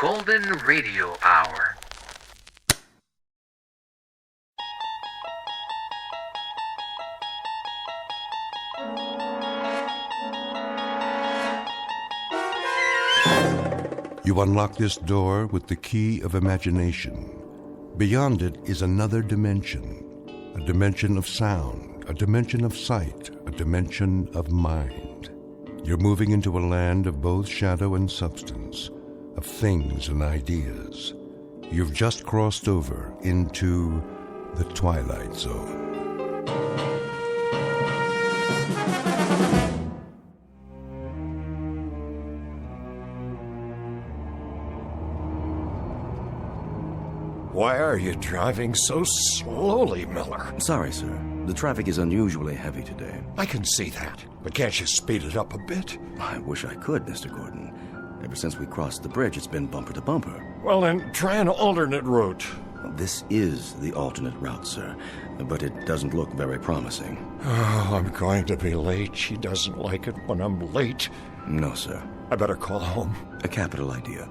Golden Radio Hour. You unlock this door with the key of imagination. Beyond it is another dimension, a dimension of sound, a dimension of sight, a dimension of mind. You're moving into a land of both shadow and substance, of things and ideas. You've just crossed over into the Twilight Zone. Why are you driving so slowly, Miller? Sorry, sir. The traffic is unusually heavy today. I can see that, but can't you speed it up a bit? I wish I could, Mr. Gordon. Ever since we crossed the bridge, it's been bumper to bumper. Well, then try an alternate route. This is the alternate route, sir, but it doesn't look very promising. Oh, I'm going to be late. She doesn't like it when I'm late. No, sir. I better call home. A capital idea.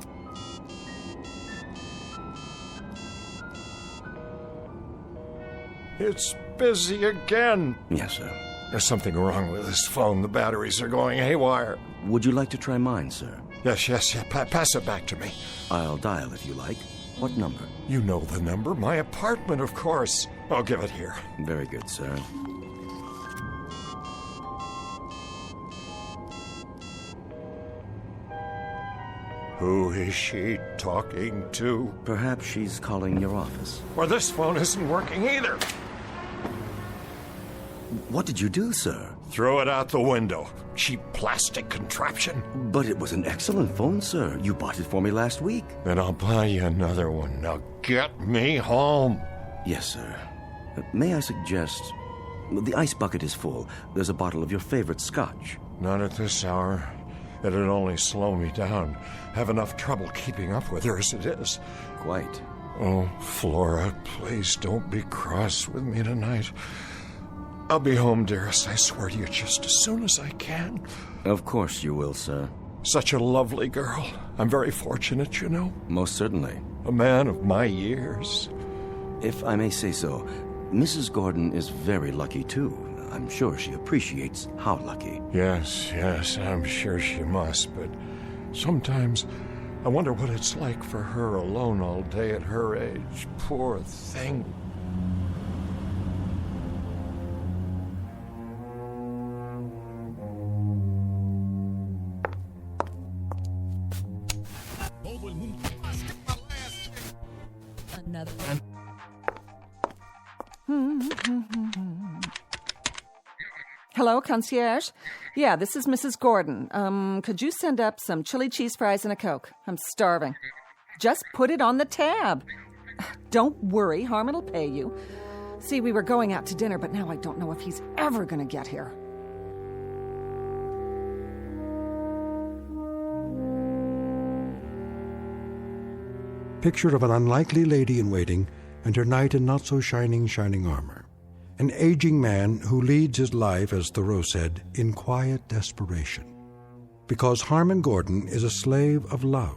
It's busy again. Yes, sir. There's something wrong with this phone. The batteries are going haywire. Would you like to try mine, sir? Yes. Pass it back to me. I'll dial if you like. What number? You know the number. My apartment, of course. I'll give it here. Very good, sir. Who is she talking to? Perhaps she's calling your office. Or this phone isn't working either. What did you do, sir? Throw it out the window. Cheap plastic contraption. But it was an excellent phone, sir. You bought it for me last week. Then I'll buy you another one. Now get me home. Yes, sir. May I suggest... The ice bucket is full. There's a bottle of your favorite scotch. Not at this hour. It'd only slow me down. Have enough trouble keeping up with her as it is. Quite. Oh, Flora, please don't be cross with me tonight. I'll be home, dearest, I swear to you, just as soon as I can. Of course you will, sir. Such a lovely girl. I'm very fortunate, you know. Most certainly. A man of my years. If I may say so, Mrs. Gordon is very lucky, too. I'm sure she appreciates how lucky. Yes, I'm sure she must, but sometimes I wonder what it's like for her alone all day at her age. Poor thing. Hello, concierge? Yeah, this is Mrs. Gordon. Could you send up some chili cheese fries and a Coke? I'm starving. Just put it on the tab. Don't worry, Harmon will pay you. See, we were going out to dinner, but now I don't know if he's ever going to get here. Picture of an unlikely lady in waiting and her knight in not-so-shining armor. An aging man who leads his life, as Thoreau said, in quiet desperation. Because Harmon Gordon is a slave of love,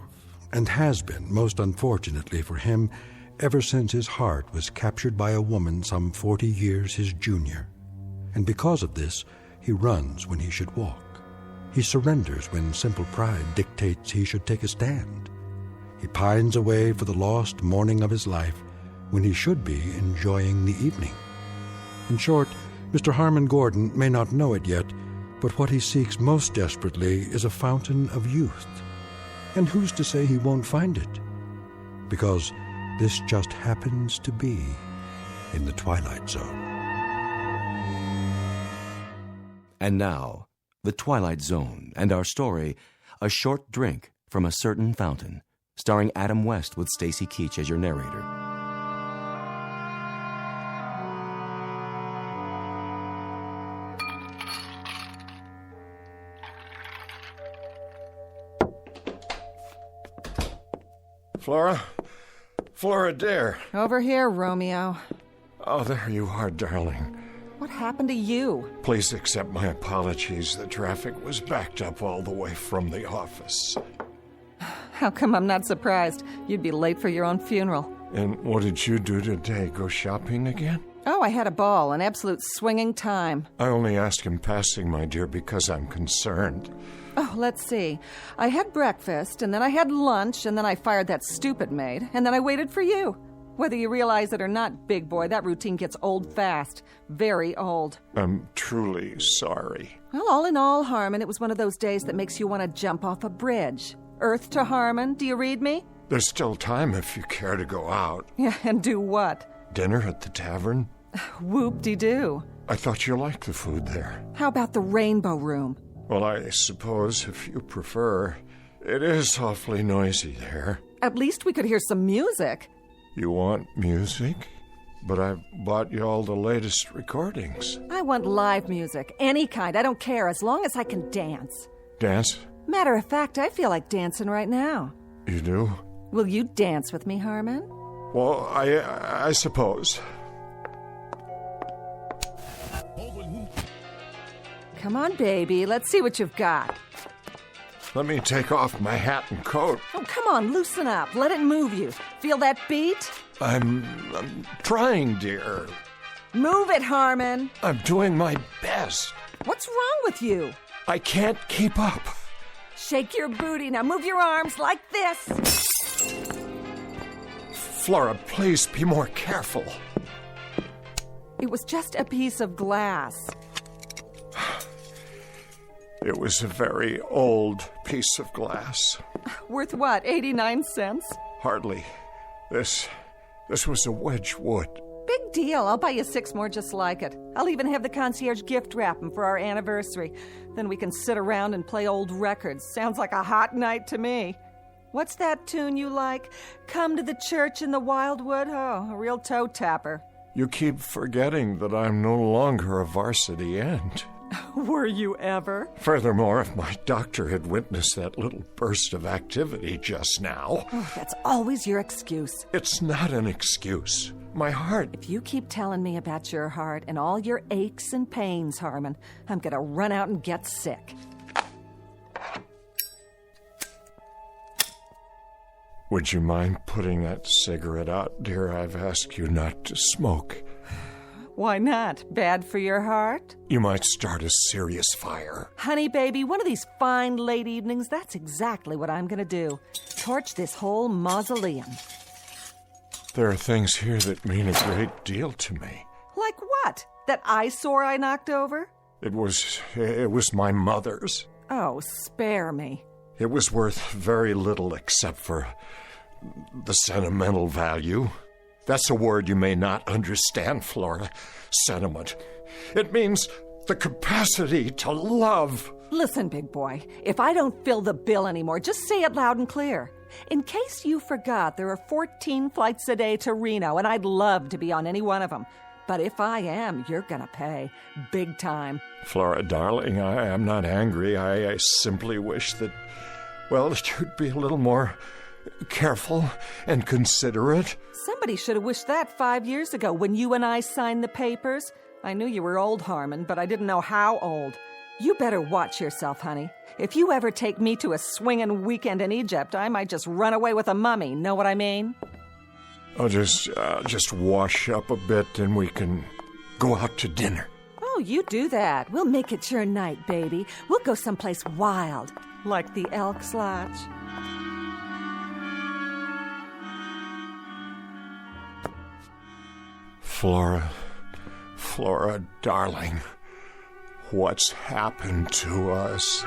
and has been, most unfortunately for him, ever since his heart was captured by a woman some 40 years his junior. And because of this, he runs when he should walk. He surrenders when simple pride dictates he should take a stand. He pines away for the lost morning of his life when he should be enjoying the evening. In short, Mr. Harmon Gordon may not know it yet, but what he seeks most desperately is a fountain of youth. And who's to say he won't find it? Because this just happens to be in the Twilight Zone. And now, the Twilight Zone and our story, A Short Drink from a Certain Fountain, starring Adam West with Stacy Keach as your narrator. Flora, dear. Over here, Romeo. Oh, there you are, darling. What happened to you? Please accept my apologies. The traffic was backed up all the way from the office. How come I'm not surprised? You'd be late for your own funeral. And what did you do today? Go shopping again? Oh, I had a ball, an absolute swinging time. I only ask in passing, my dear, because I'm concerned. Oh, let's see. I had breakfast, and then I had lunch, and then I fired that stupid maid, and then I waited for you. Whether you realize it or not, big boy, that routine gets old fast. Very old. I'm truly sorry. Well, all in all, Harmon, it was one of those days that makes you want to jump off a bridge. Earth to Harmon, do you read me? There's still time if you care to go out. Yeah, and do what? Dinner at the tavern? Whoop-de-doo. I thought you liked the food there. How about the Rainbow Room? Well, I suppose if you prefer. It is awfully noisy there. At least we could hear some music. You want music? But I've bought you all the latest recordings. I want live music, any kind. I don't care, as long as I can dance. Dance? Matter of fact, I feel like dancing right now. You do? Will you dance with me, Harmon? Well, I suppose. Come on, baby. Let's see what you've got. Let me take off my hat and coat. Oh, come on, loosen up. Let it move you. Feel that beat? I'm trying, dear. Move it, Harmon. I'm doing my best. What's wrong with you? I can't keep up. Shake your booty. Now move your arms like this. Flora, please be more careful. It was just a piece of glass. It was a very old piece of glass. Worth what, 89 cents? Hardly. This was a Wedgwood. Big deal. I'll buy you 6 more just like it. I'll even have the concierge gift wrap them for our anniversary. Then we can sit around and play old records. Sounds like a hot night to me. What's that tune you like? Come to the church in the wildwood? Oh, a real toe tapper. You keep forgetting that I'm no longer a varsity end. Were you ever? Furthermore, if my doctor had witnessed that little burst of activity just now... Oh, that's always your excuse. It's not an excuse. My heart... If you keep telling me about your heart and all your aches and pains, Harmon, I'm gonna run out and get sick. Would you mind putting that cigarette out, dear? I've asked you not to smoke. Why not? Bad for your heart? You might start a serious fire. Honey, baby, one of these fine late evenings, that's exactly what I'm gonna do. Torch this whole mausoleum. There are things here that mean a great deal to me. Like what? That eyesore I knocked over? It was my mother's. Oh, spare me. It was worth very little except for the sentimental value. That's a word you may not understand, Flora. Sentiment. It means the capacity to love. Listen, big boy, if I don't fill the bill anymore, just say it loud and clear. In case you forgot, there are 14 flights a day to Reno, and I'd love to be on any one of them. But if I am, you're gonna pay. Big time. Flora, darling, I am not angry. I simply wish that, well, you'd be a little more careful and considerate. Somebody should have wished that 5 years ago when you and I signed the papers. I knew you were old, Harmon, but I didn't know how old. You better watch yourself, honey. If you ever take me to a swinging weekend in Egypt, I might just run away with a mummy. Know what I mean? I'll just wash up a bit and we can go out to dinner. Oh, you do that. We'll make it your night, baby. We'll go someplace wild, like the Elks Lodge. Flora, darling, what's happened to us?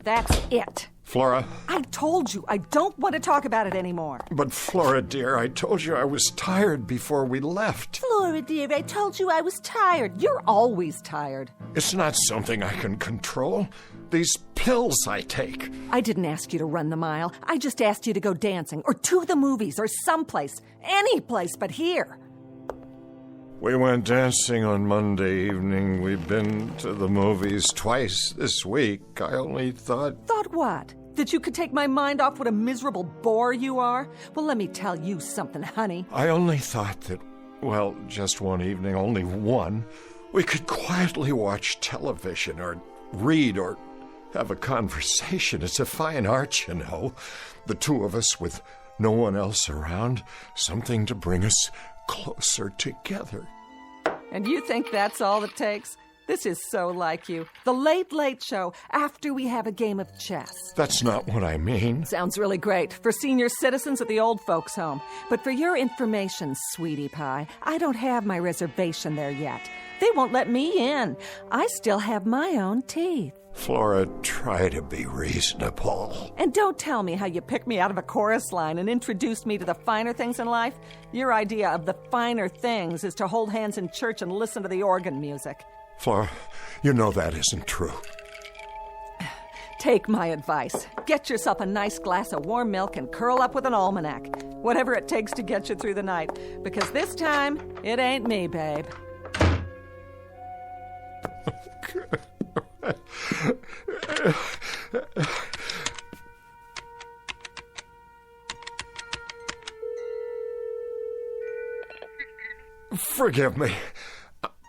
That's it. Flora? I told you, I don't want to talk about it anymore. But Flora, dear, I told you I was tired before we left. Flora, dear, I told you I was tired. You're always tired. It's not something I can control. These pills I take. I didn't ask you to run the mile. I just asked you to go dancing, or to the movies, or someplace. Any place but here. We went dancing on Monday evening. We've been to the movies twice this week. I only thought... Thought what? That you could take my mind off what a miserable bore you are? Well, let me tell you something, honey. I only thought that, well, just one evening, only one, We could quietly watch television or read or have a conversation. It's a fine art, you know. The two of us with no one else around. Something to bring us closer together. And you think that's all it takes? This is so like you. The Late Late Show, after we have a game of chess. That's not what I mean. Sounds really great for senior citizens at the old folks' home. But for your information, sweetie pie, I don't have my reservation there yet. They won't let me in. I still have my own teeth. Flora, try to be reasonable. And don't tell me how you picked me out of a chorus line and introduced me to the finer things in life. Your idea of the finer things is to hold hands in church and listen to the organ music. Flora, you know that isn't true. Take my advice. Get yourself a nice glass of warm milk and curl up with an almanac. Whatever it takes to get you through the night. Because this time, it ain't me, babe. Forgive me.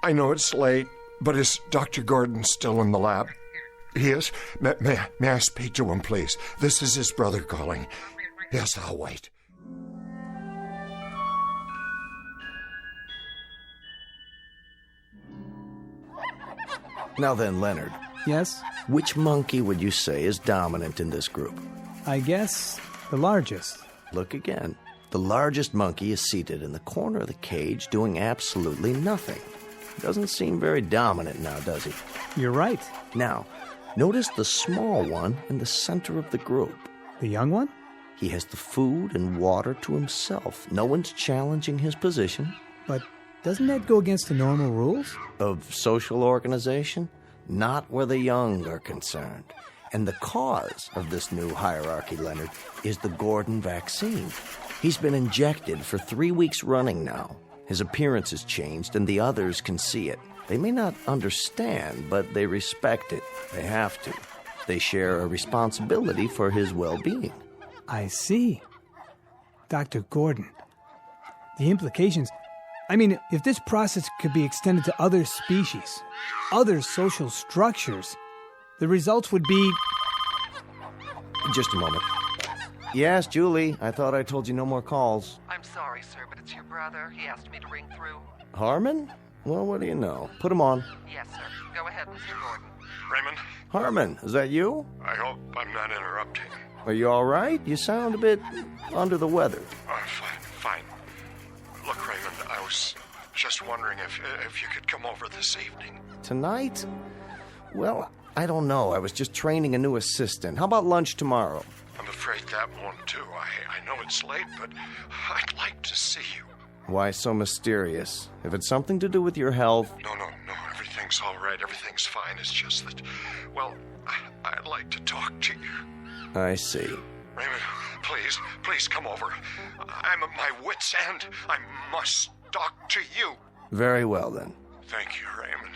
I know it's late, but is Dr. Gordon still in the lab? He is? May I speak to him, please? This is his brother calling. Yes, I'll wait. Now then, Leonard, Yes, which monkey would you say is dominant in this group? I guess the largest. Look again. The largest monkey is seated in the corner of the cage doing absolutely nothing. Doesn't seem very dominant now, does he? You're right. Now, notice the small one in the center of the group. The young one? He has the food and water to himself. No one's challenging his position. But doesn't that go against the normal rules? Of social organization? Not where the young are concerned. And the cause of this new hierarchy, Leonard, is the Gordon vaccine. He's been injected for 3 weeks running now. His appearance has changed, and the others can see it. They may not understand, but they respect it. They have to. They share a responsibility for his well-being. I see. Dr. Gordon. The implications. I mean, if this process could be extended to other species, other social structures, the results would be... Just a moment. Yes, Julie, I thought I told you no more calls. I'm sorry, sir, but it's your brother. He asked me to ring through. Harmon? Well, what do you know? Put him on. Yes, sir. Go ahead, Mr. Gordon. Raymond, Harmon, is that you? I hope I'm not interrupting. Are you all right? You sound a bit under the weather. Fine. Look, Raymond, I was just wondering if you could come over this evening. Tonight? Well, I don't know. I was just training a new assistant. How about lunch tomorrow? I'm afraid that won't do. I know it's late, but I'd like to see you. Why so mysterious? If it's something to do with your health... No, everything's all right. Everything's fine. It's just that, well, I'd like to talk to you. I see. Raymond, please come over. I'm at my wit's end. I must talk to you. Very well, then. Thank you, Raymond.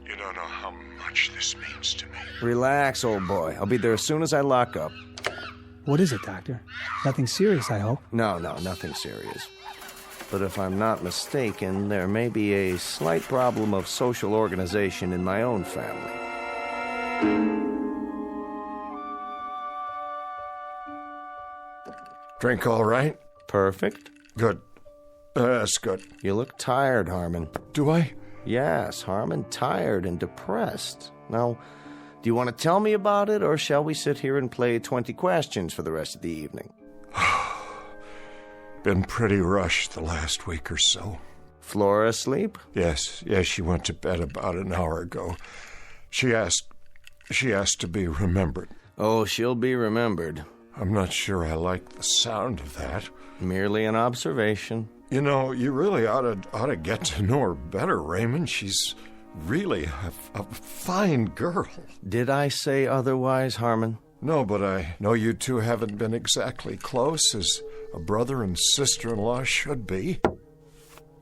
You don't know how much this means to me. Relax, old boy. I'll be there as soon as I lock up. What is it, Doctor? Nothing serious, I hope. No, nothing serious. But if I'm not mistaken, there may be a slight problem of social organization in my own family. Drink all right? Perfect. Good. That's good. You look tired, Harmon. Do I? Yes, Harmon, tired and depressed. Now, do you want to tell me about it, or shall we sit here and play 20 questions for the rest of the evening? Been pretty rushed the last week or so. Flora asleep? Yes, she went to bed about an hour ago. She asked to be remembered. Oh, she'll be remembered. I'm not sure I like the sound of that. Merely an observation. You know, you really ought to get to know her better, Raymond. She's really a fine girl. Did I say otherwise, Harmon? No, but I know you two haven't been exactly close, as a brother and sister-in-law should be.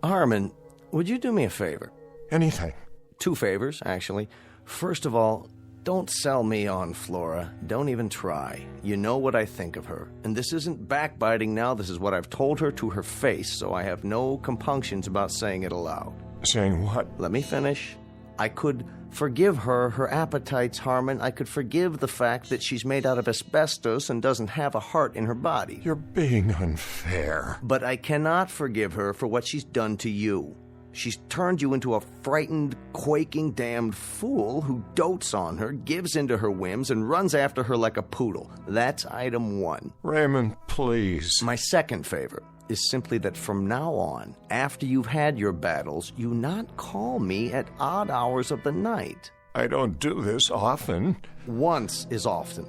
Harmon, would you do me a favor? Anything. 2 favors, actually. First of all, don't sell me on Flora. Don't even try. You know what I think of her. And this isn't backbiting now. This is what I've told her to her face, so I have no compunctions about saying it aloud. Saying what? Let me finish. I could forgive her appetites, Harmon. I could forgive the fact that she's made out of asbestos and doesn't have a heart in her body. You're being unfair. But I cannot forgive her for what she's done to you. She's turned you into a frightened, quaking, damned fool who dotes on her, gives into her whims, and runs after her like a poodle. That's item 1. Raymond, please. My second favor is simply that from now on, after you've had your battles, you not call me at odd hours of the night. I don't do this often. Once is often.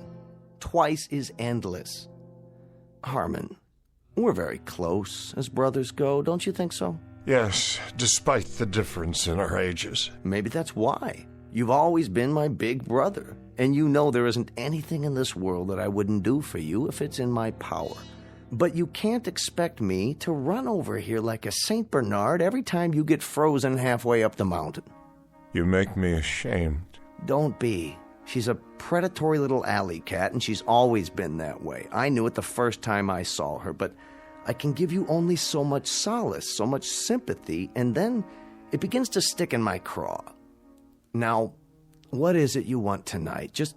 Twice is endless. Harmon, we're very close as brothers go, don't you think so? Yes, despite the difference in our ages. Maybe that's why. You've always been my big brother, and you know there isn't anything in this world that I wouldn't do for you if it's in my power. But you can't expect me to run over here like a St. Bernard every time you get frozen halfway up the mountain. You make me ashamed. Don't be. She's a predatory little alley cat, and she's always been that way. I knew it the first time I saw her, but I can give you only so much solace, so much sympathy, and then it begins to stick in my craw. Now, what is it you want tonight? Just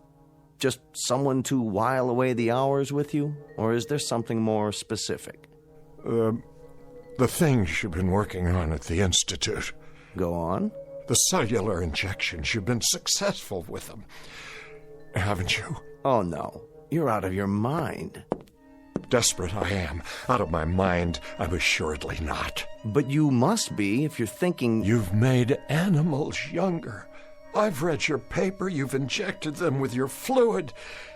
someone to while away the hours with you? Or is there something more specific? The things you've been working on at the Institute. Go on. The cellular injections, you've been successful with them. Haven't you? Oh, no. You're out of your mind. Desperate I am. Out of my mind, I'm assuredly not. But you must be if you're thinking... You've made animals younger. I've read your paper. You've injected them with your fluid,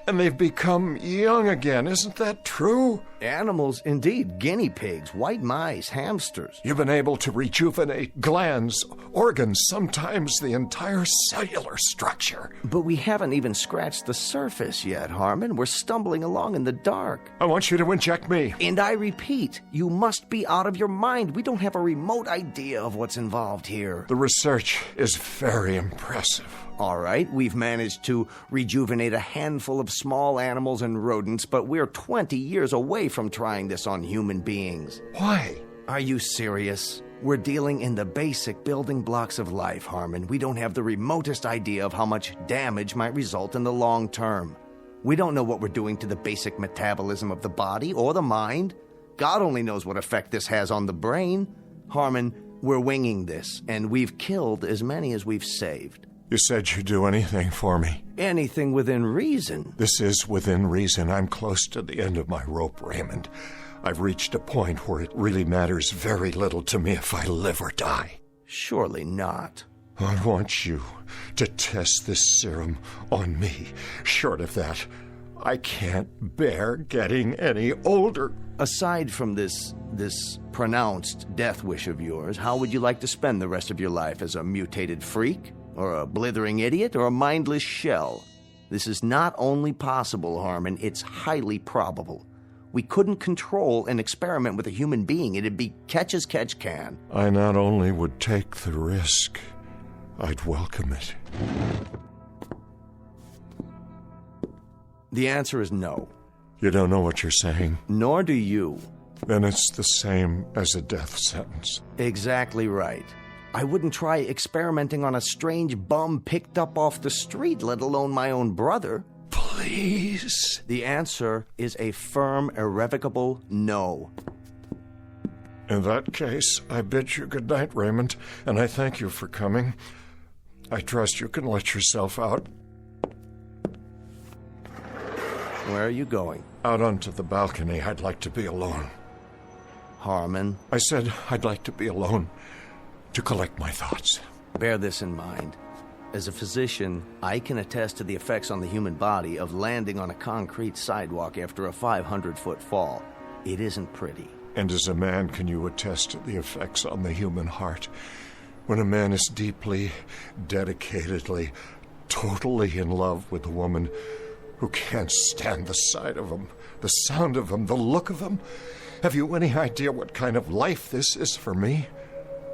and they've become young again. Isn't that true? Animals, indeed. Guinea pigs, white mice, hamsters. You've been able to rejuvenate glands, organs, sometimes the entire cellular structure. But we haven't even scratched the surface yet, Harmon. We're stumbling along in the dark. I want you to inject me. And I repeat, you must be out of your mind. We don't have a remote idea of what's involved here. The research is very impressive. All right, we've managed to rejuvenate a handful of small animals and rodents, but we're 20 years away from trying this on human beings. Why? Are you serious? We're dealing in the basic building blocks of life, Harmon. We don't have the remotest idea of how much damage might result in the long term. We don't know what we're doing to the basic metabolism of the body or the mind. God only knows what effect this has on the brain. Harmon, we're winging this, and we've killed as many as we've saved. You said you'd do anything for me. Anything within reason. This is within reason. I'm close to the end of my rope, Raymond. I've reached a point where it really matters very little to me if I live or die. Surely not. I want you to test this serum on me. Short of that, I can't bear getting any older. Aside from this pronounced death wish of yours, how would you like to spend the rest of your life? As a mutated freak? Or a blithering idiot? Or a mindless shell? This is not only possible, Harmon, it's highly probable. We couldn't control an experiment with a human being. It'd be catch as catch can. I not only would take the risk, I'd welcome it. The answer is no. You don't know what you're saying? Nor do you. Then it's the same as a death sentence. Exactly right. I wouldn't try experimenting on a strange bum picked up off the street, let alone my own brother. Please. The answer is a firm, irrevocable no. In that case, I bid you good night, Raymond, and I thank you for coming. I trust you can let yourself out. Where are you going? Out onto the balcony. I'd like to be alone. Harmon. I said I'd like to be alone to collect my thoughts. Bear this in mind. As a physician, I can attest to the effects on the human body of landing on a concrete sidewalk after a 500-foot fall. It isn't pretty. And as a man, can you attest to the effects on the human heart when a man is deeply, dedicatedly, totally in love with a woman who can't stand the sight of him, the sound of him, the look of him? Have you any idea what kind of life this is for me?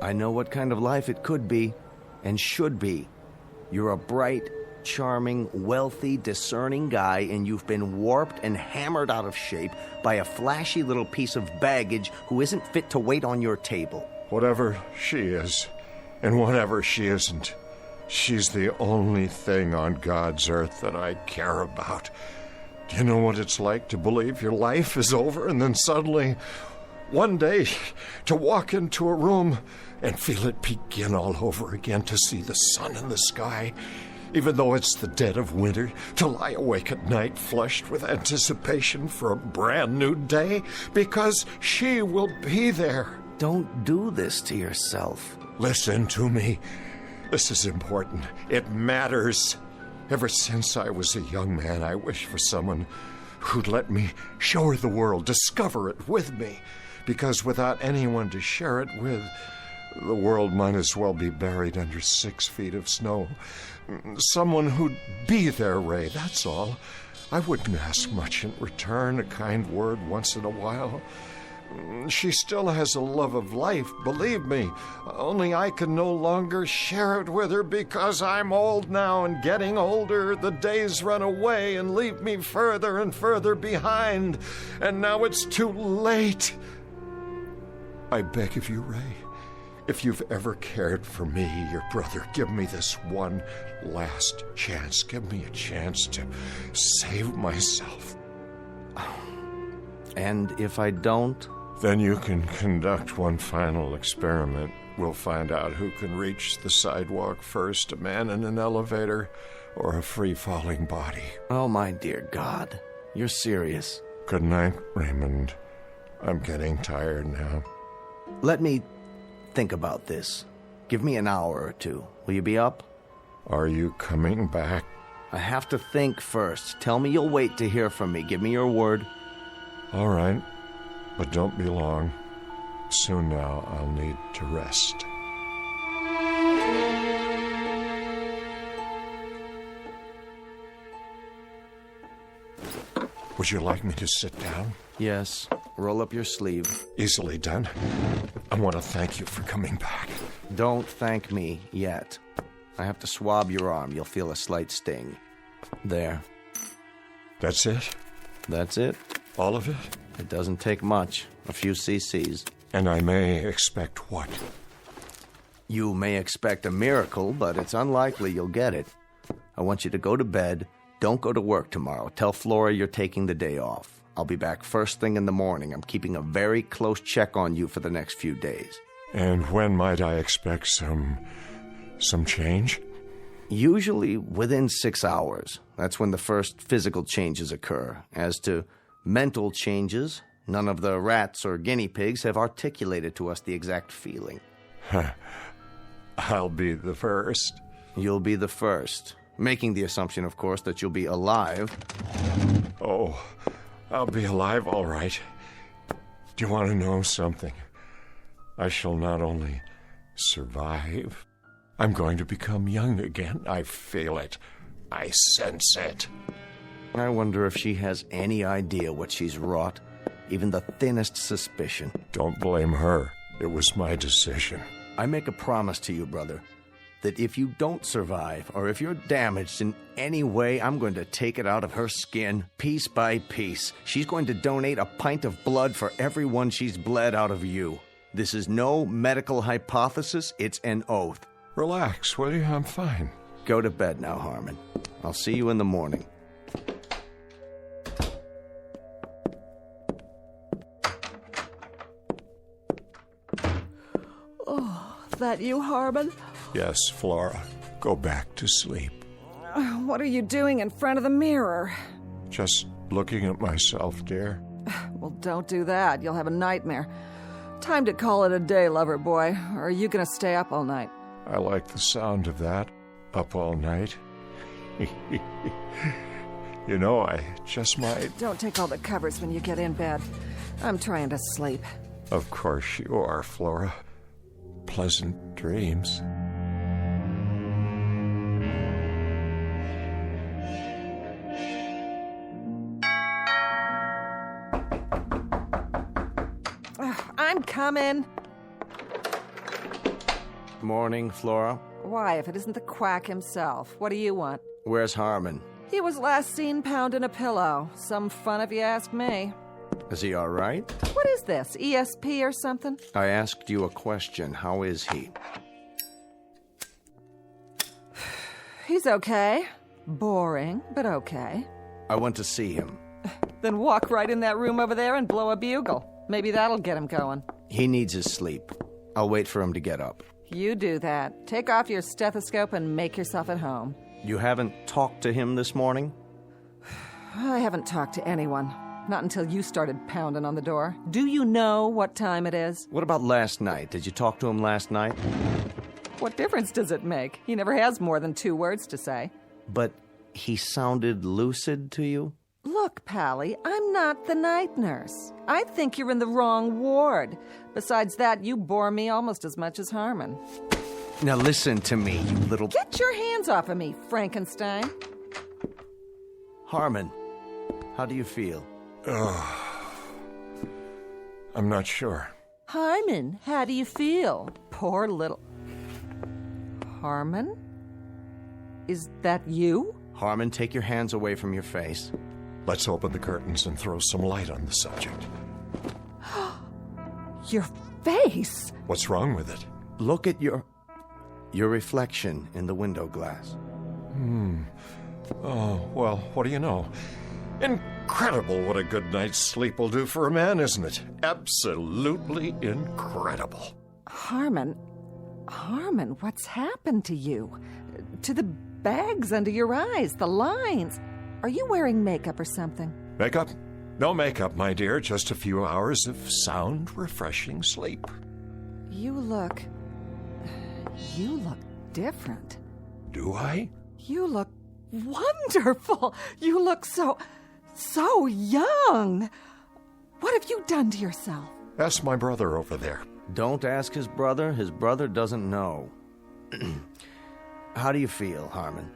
I know what kind of life it could be and should be. You're a bright, charming, wealthy, discerning guy, and you've been warped and hammered out of shape by a flashy little piece of baggage who isn't fit to wait on your table. Whatever she is, And whatever she isn't, she's the only thing on God's earth that I care about. Do you know what it's like to believe your life is over and then suddenly, one day, to walk into a room and feel it begin all over again, to see the sun in the sky, even though it's the dead of winter, to lie awake at night flushed with anticipation for a brand new day, because she will be there. Don't do this to yourself. Listen to me. This is important. It matters. Ever since I was a young man, I wished for someone who'd let me show her the world, discover it with me. Because without anyone to share it with, the world might as well be buried under 6 feet of snow. Someone who'd be there, Ray, that's all. I wouldn't ask much in return, a kind word once in a while. She still has a love of life, believe me. Only I can no longer share it with her because I'm old now, and getting older, the days run away and leave me further and further behind. And now it's too late. I beg of you, Ray, if you've ever cared for me, your brother, give me this one last chance. Give me a chance to save myself. And if I don't? Then you can conduct one final experiment. We'll find out who can reach the sidewalk first, a man in an elevator or a free-falling body. Oh, my dear God. You're serious. Good night, Raymond. I'm getting tired now. Let me think about this. Give me an hour or two. Will you be up? Are you coming back? I have to think first. Tell me you'll wait to hear from me. Give me your word. All right, but don't be long. Soon now I'll need to rest. Would you like me to sit down? Yes. Roll up your sleeve. Easily done. I want to thank you for coming back. Don't thank me yet. I have to swab your arm. You'll feel a slight sting. There. That's it? That's it. All of it? It doesn't take much. A few cc's. And I may expect what? You may expect a miracle, but it's unlikely you'll get it. I want you to go to bed. Don't go to work tomorrow. Tell Flora you're taking the day off. I'll be back first thing in the morning. I'm keeping a very close check on you for the next few days. And when might I expect some change? Usually within 6 hours. That's when the first physical changes occur. As to mental changes, none of the rats or guinea pigs have articulated to us the exact feeling. I'll be the first. You'll be the first. Making the assumption, of course, that you'll be alive. Oh, I'll be alive, all right. Do you want to know something? I shall not only survive, I'm going to become young again. I feel it. I sense it. I wonder if she has any idea what she's wrought. Even the thinnest suspicion. Don't blame her. It was my decision. I make a promise to you, brother, that if you don't survive, or if you're damaged in any way, I'm going to take it out of her skin, piece by piece. She's going to donate a pint of blood for everyone she's bled out of you. This is no medical hypothesis, it's an oath. Relax, will you? I'm fine. Go to bed now, Harmon. I'll see you in the morning. Oh, that you, Harmon? Yes, Flora. Go back to sleep. What are you doing in front of the mirror? Just looking at myself, dear. Well, don't do that. You'll have a nightmare. Time to call it a day, lover boy. Or are you going to stay up all night? I like the sound of that. Up all night. You know, I just might. Don't take all the covers when you get in bed. I'm trying to sleep. Of course you are, Flora. Pleasant dreams. I'm coming. Morning, Flora. Why, if it isn't the quack himself? What do you want? Where's Harmon? He was last seen pounding a pillow. Some fun if you ask me. Is he all right? What is this, ESP or something? I asked you a question. How is he? He's okay. Boring, but okay. I went to see him. Then walk right in that room over there and blow a bugle. Maybe that'll get him going. He needs his sleep. I'll wait for him to get up. You do that. Take off your stethoscope and make yourself at home. You haven't talked to him this morning? I haven't talked to anyone. Not until you started pounding on the door. Do you know what time it is? What about last night? Did you talk to him last night? What difference does it make? He never has more than 2 words to say. But he sounded lucid to you? Look, Pally, I'm not the night nurse. I think you're in the wrong ward. Besides that, you bore me almost as much as Harmon. Now listen to me, you little... Get your hands off of me, Frankenstein. Harmon, how do you feel? I'm not sure. Harmon, how do you feel? Poor little... Harmon? Is that you? Harmon, take your hands away from your face. Let's open the curtains and throw some light on the subject. Your face? What's wrong with it? Look at your reflection in the window glass. Oh, well, what do you know? Incredible what a good night's sleep will do for a man, isn't it? Absolutely incredible. Harmon, what's happened to you? To the bags under your eyes, the lines. Are you wearing makeup or something? Makeup? No makeup, my dear. Just a few hours of sound, refreshing sleep. You look different. Do I? You look wonderful. You look so young. What have you done to yourself? Ask my brother over there. Don't ask his brother. His brother doesn't know. How do you feel, Harmon?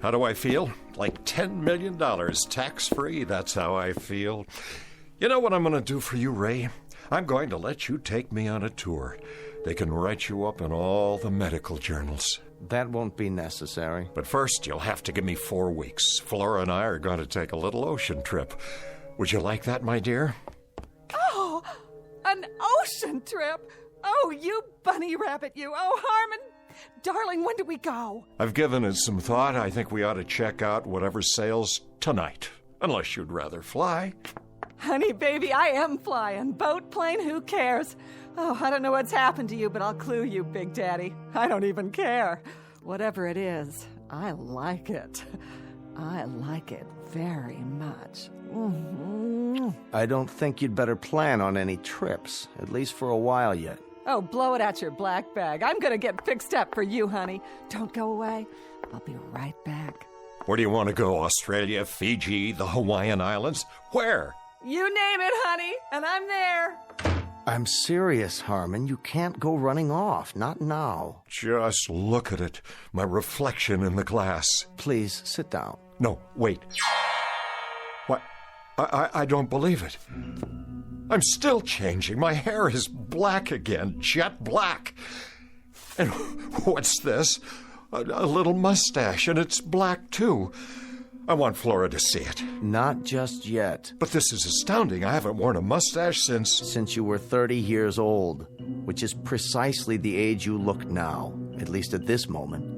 How do I feel? Like $10 million, tax-free. That's how I feel. You know what I'm going to do for you, Ray? I'm going to let you take me on a tour. They can write you up in all the medical journals. That won't be necessary. But first, you'll have to give me 4 weeks. Flora and I are going to take a little ocean trip. Would you like that, my dear? Oh, an ocean trip. Oh, you bunny rabbit, you. Oh, Harmon. Darling, when do we go? I've given it some thought. I think we ought to check out whatever sails tonight. Unless you'd rather fly. Honey, baby, I am flying. Boat, plane, who cares? Oh, I don't know what's happened to you, but I'll clue you, Big Daddy. I don't even care. Whatever it is, I like it. I like it very much. Mm-hmm. I don't think you'd better plan on any trips, at least for a while yet. Oh, blow it out your black bag. I'm going to get fixed up for you, honey. Don't go away. I'll be right back. Where do you want to go? Australia, Fiji, the Hawaiian Islands? Where? You name it, honey, and I'm there. I'm serious, Harmon. You can't go running off. Not now. Just look at it. My reflection in the glass. Please, sit down. No, wait. What? I don't believe it. I'm still changing. My hair is black again, jet black. And what's this? A little mustache, and it's black, too. I want Flora to see it. Not just yet. But this is astounding. I haven't worn a mustache since you were 30 years old, which is precisely the age you look now, at least at this moment.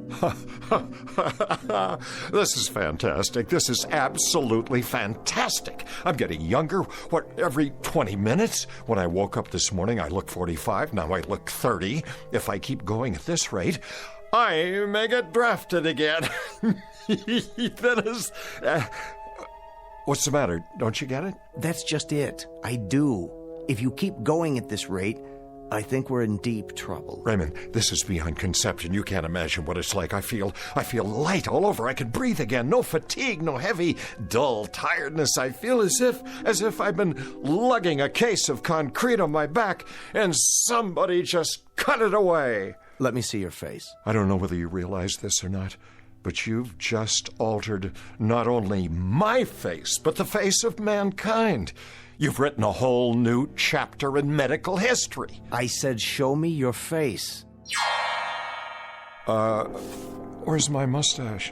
This is fantastic. This is absolutely fantastic. I'm getting younger, every 20 minutes? When I woke up this morning, I looked 45. Now I look 30. If I keep going at this rate, I may get drafted again. That is... what's the matter? Don't you get it? That's just it. I do. If you keep going at this rate, I think we're in deep trouble. Raymond, this is beyond conception. You can't imagine what it's like. I feel light all over. I can breathe again. No fatigue, no heavy, dull tiredness. I feel as if I've been lugging a case of concrete on my back and somebody just cut it away. Let me see your face. I don't know whether you realize this or not, but you've just altered not only my face, but the face of mankind. You've written a whole new chapter in medical history. I said, show me your face. Where's my mustache?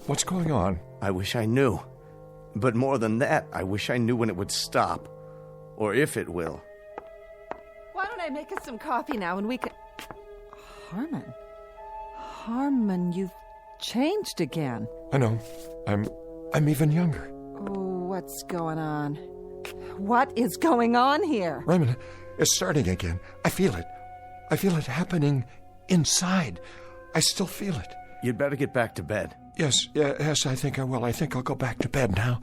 What's going on? I wish I knew. But more than that, I wish I knew when it would stop. Or if it will. Why don't I make us some coffee now and we can... Harmon, you've changed again. I know. I'm even younger. Oh, what's going on? What is going on here? Raymond, it's starting again. I feel it. I feel it happening inside. I still feel it. You'd better get back to bed. Yes, I think I will. I think I'll go back to bed now.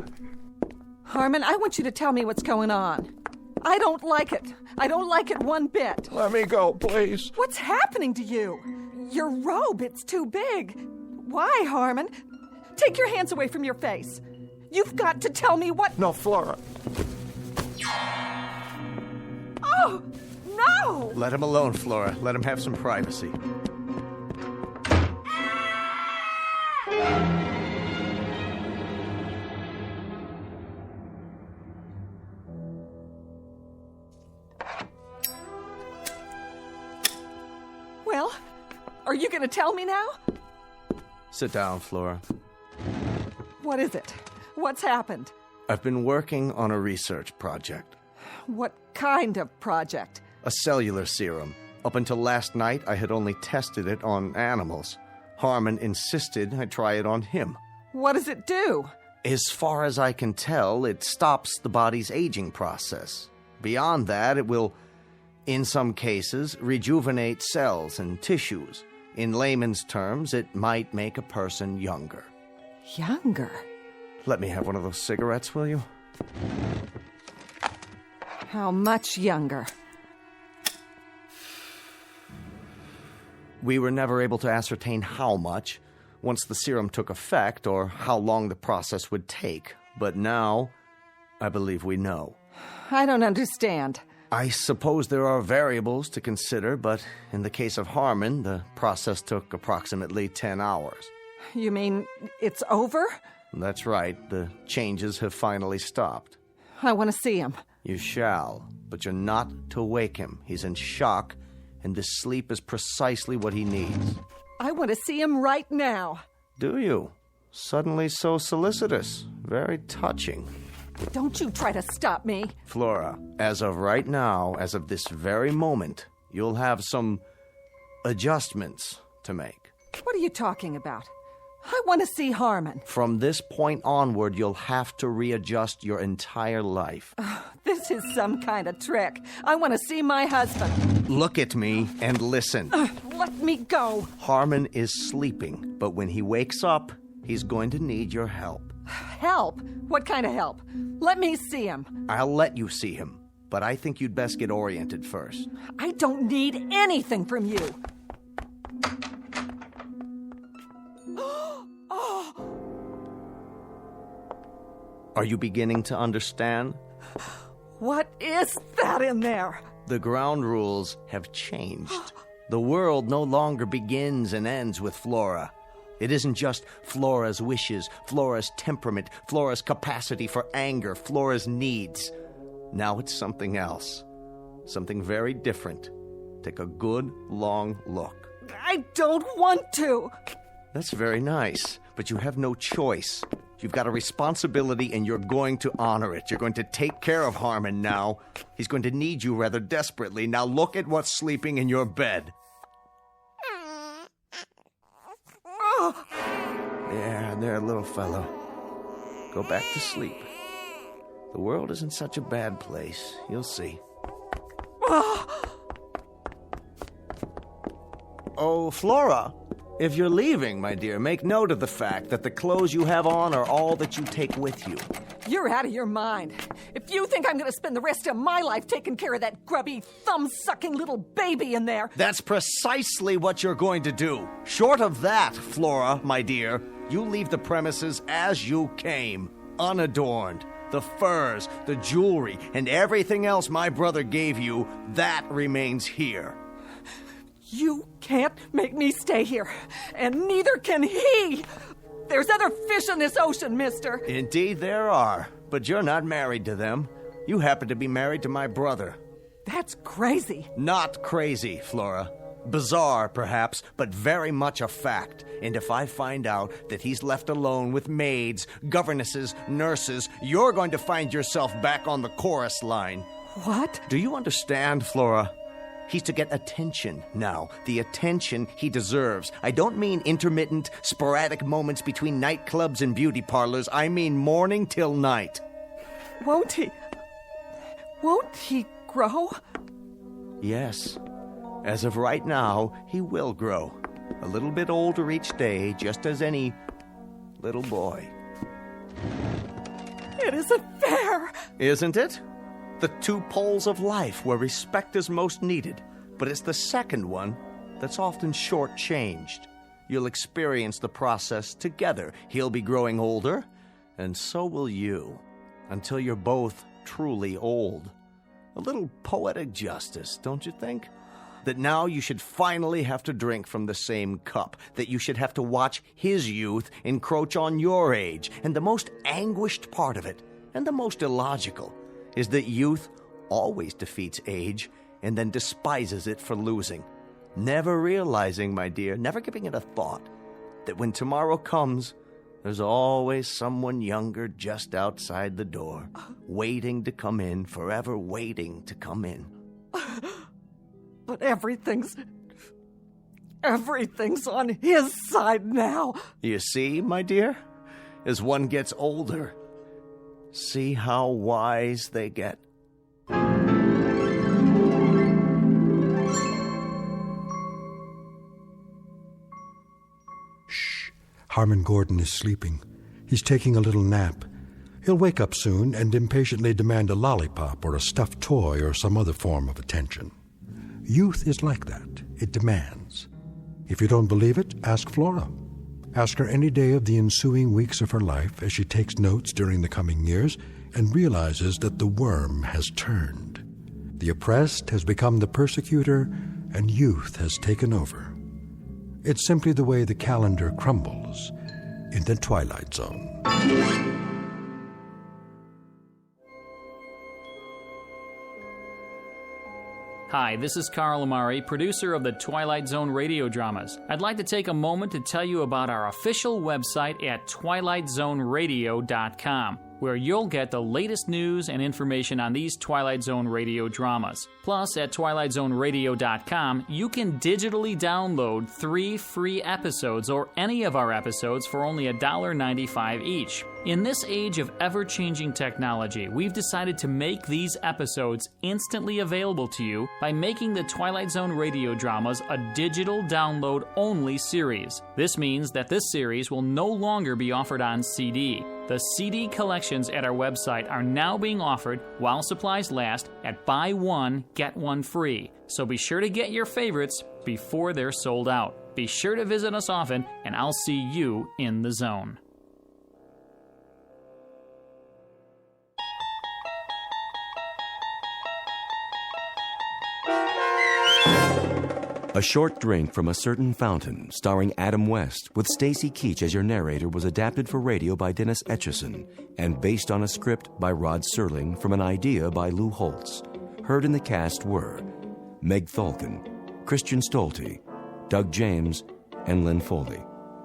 Harmon, I want you to tell me what's going on. I don't like it. I don't like it one bit. Let me go, please. What's happening to you? Your robe, it's too big. Why, Harmon? Take your hands away from your face. You've got to tell me what... No, Flora. Oh, no! Let him alone, Flora. Let him have some privacy. Well, are you going to tell me now? Sit down, Flora. What is it? What's happened? I've been working on a research project. What kind of project? A cellular serum. Up until last night, I had only tested it on animals. Harmon insisted I try it on him. What does it do? As far as I can tell, it stops the body's aging process. Beyond that, it will, in some cases, rejuvenate cells and tissues. In layman's terms, it might make a person younger. Younger? Let me have one of those cigarettes, will you? How much younger? We were never able to ascertain how much once the serum took effect or how long the process would take. But now, I believe we know. I don't understand. I suppose there are variables to consider, but in the case of Harmon, the process took approximately 10 hours. You mean it's over? That's right. The changes have finally stopped. I want to see him. You shall, but you're not to wake him. He's in shock, and this sleep is precisely what he needs. I want to see him right now. Do you? Suddenly so solicitous. Very touching. Don't you try to stop me. Flora, as of right now, as of this very moment, you'll have some adjustments to make. What are you talking about? I want to see Harmon. From this point onward, you'll have to readjust your entire life. This is some kind of trick. I want to see my husband. Look at me and listen. Let me go. Harmon is sleeping, but when he wakes up, he's going to need your help. Help? What kind of help? Let me see him. I'll let you see him, but I think you'd best get oriented first. I don't need anything from you. Are you beginning to understand? What is that in there? The ground rules have changed. The world no longer begins and ends with Flora. It isn't just Flora's wishes, Flora's temperament, Flora's capacity for anger, Flora's needs. Now it's something else. Something very different. Take a good, long look. I don't want to. That's very nice, but you have no choice. You've got a responsibility and you're going to honor it. You're going to take care of Harmon now. He's going to need you rather desperately. Now look at what's sleeping in your bed. Yeah, there, little fellow. Go back to sleep. The world isn't such a bad place. You'll see. Oh, Flora, if you're leaving, my dear, make note of the fact that the clothes you have on are all that you take with you. You're out of your mind. If you think I'm going to spend the rest of my life taking care of that grubby, thumb-sucking little baby in there... That's precisely what you're going to do. Short of that, Flora, my dear, you leave the premises as you came, unadorned. The furs, the jewelry, and everything else my brother gave you, that remains here. You can't make me stay here, and neither can he. There's other fish in this ocean, mister. Indeed there are, but you're not married to them. You happen to be married to my brother. That's crazy. Not crazy, Flora. Bizarre, perhaps, but very much a fact. And if I find out that he's left alone with maids, governesses, nurses, you're going to find yourself back on the chorus line. What? Do you understand, Flora? He's to get attention now, the attention he deserves. I don't mean intermittent, sporadic moments between nightclubs and beauty parlors. I mean morning till night. Won't he grow? Yes. As of right now, he will grow. A little bit older each day, just as any little boy. It isn't fair. Isn't it? The two poles of life where respect is most needed, but it's the second one that's often shortchanged. You'll experience the process together. He'll be growing older, and so will you, until you're both truly old. A little poetic justice, don't you think? That now you should finally have to drink from the same cup, that you should have to watch his youth encroach on your age. And the most anguished part of it, and the most illogical, is that youth always defeats age and then despises it for losing. Never realizing, my dear, never giving it a thought, that when tomorrow comes, there's always someone younger just outside the door, waiting to come in, forever waiting to come in. But everything's on his side now. You see, my dear, as one gets older, see how wise they get. Shh. Harmon Gordon is sleeping. He's taking a little nap. He'll wake up soon and impatiently demand a lollipop or a stuffed toy or some other form of attention. Youth is like that. It demands. If you don't believe it, ask Flora. Ask her any day of the ensuing weeks of her life as she takes notes during the coming years and realizes that the worm has turned. The oppressed has become the persecutor, and youth has taken over. It's simply the way the calendar crumbles in the Twilight Zone. Hi, this is Carl Amari, producer of the Twilight Zone radio dramas. I'd like to take a moment to tell you about our official website at twilightzoneradio.com, where you'll get the latest news and information on these Twilight Zone radio dramas. Plus, at twilightzoneradio.com, you can digitally download 3 free episodes or any of our episodes for only $1.95 each. In this age of ever-changing technology, we've decided to make these episodes instantly available to you by making the Twilight Zone radio dramas a digital download-only series. This means that this series will no longer be offered on CD. The CD collections at our website are now being offered while supplies last at buy one, get one free. So be sure to get your favorites before they're sold out. Be sure to visit us often, and I'll see you in the zone. A Short Drink from a Certain Fountain, starring Adam West, with Stacy Keach as your narrator, was adapted for radio by Dennis Etchison and based on a script by Rod Serling from an idea by Lou Holtz. Heard in the cast were Meg Thalken, Christian Stolte, Doug James, and Lynn Foley.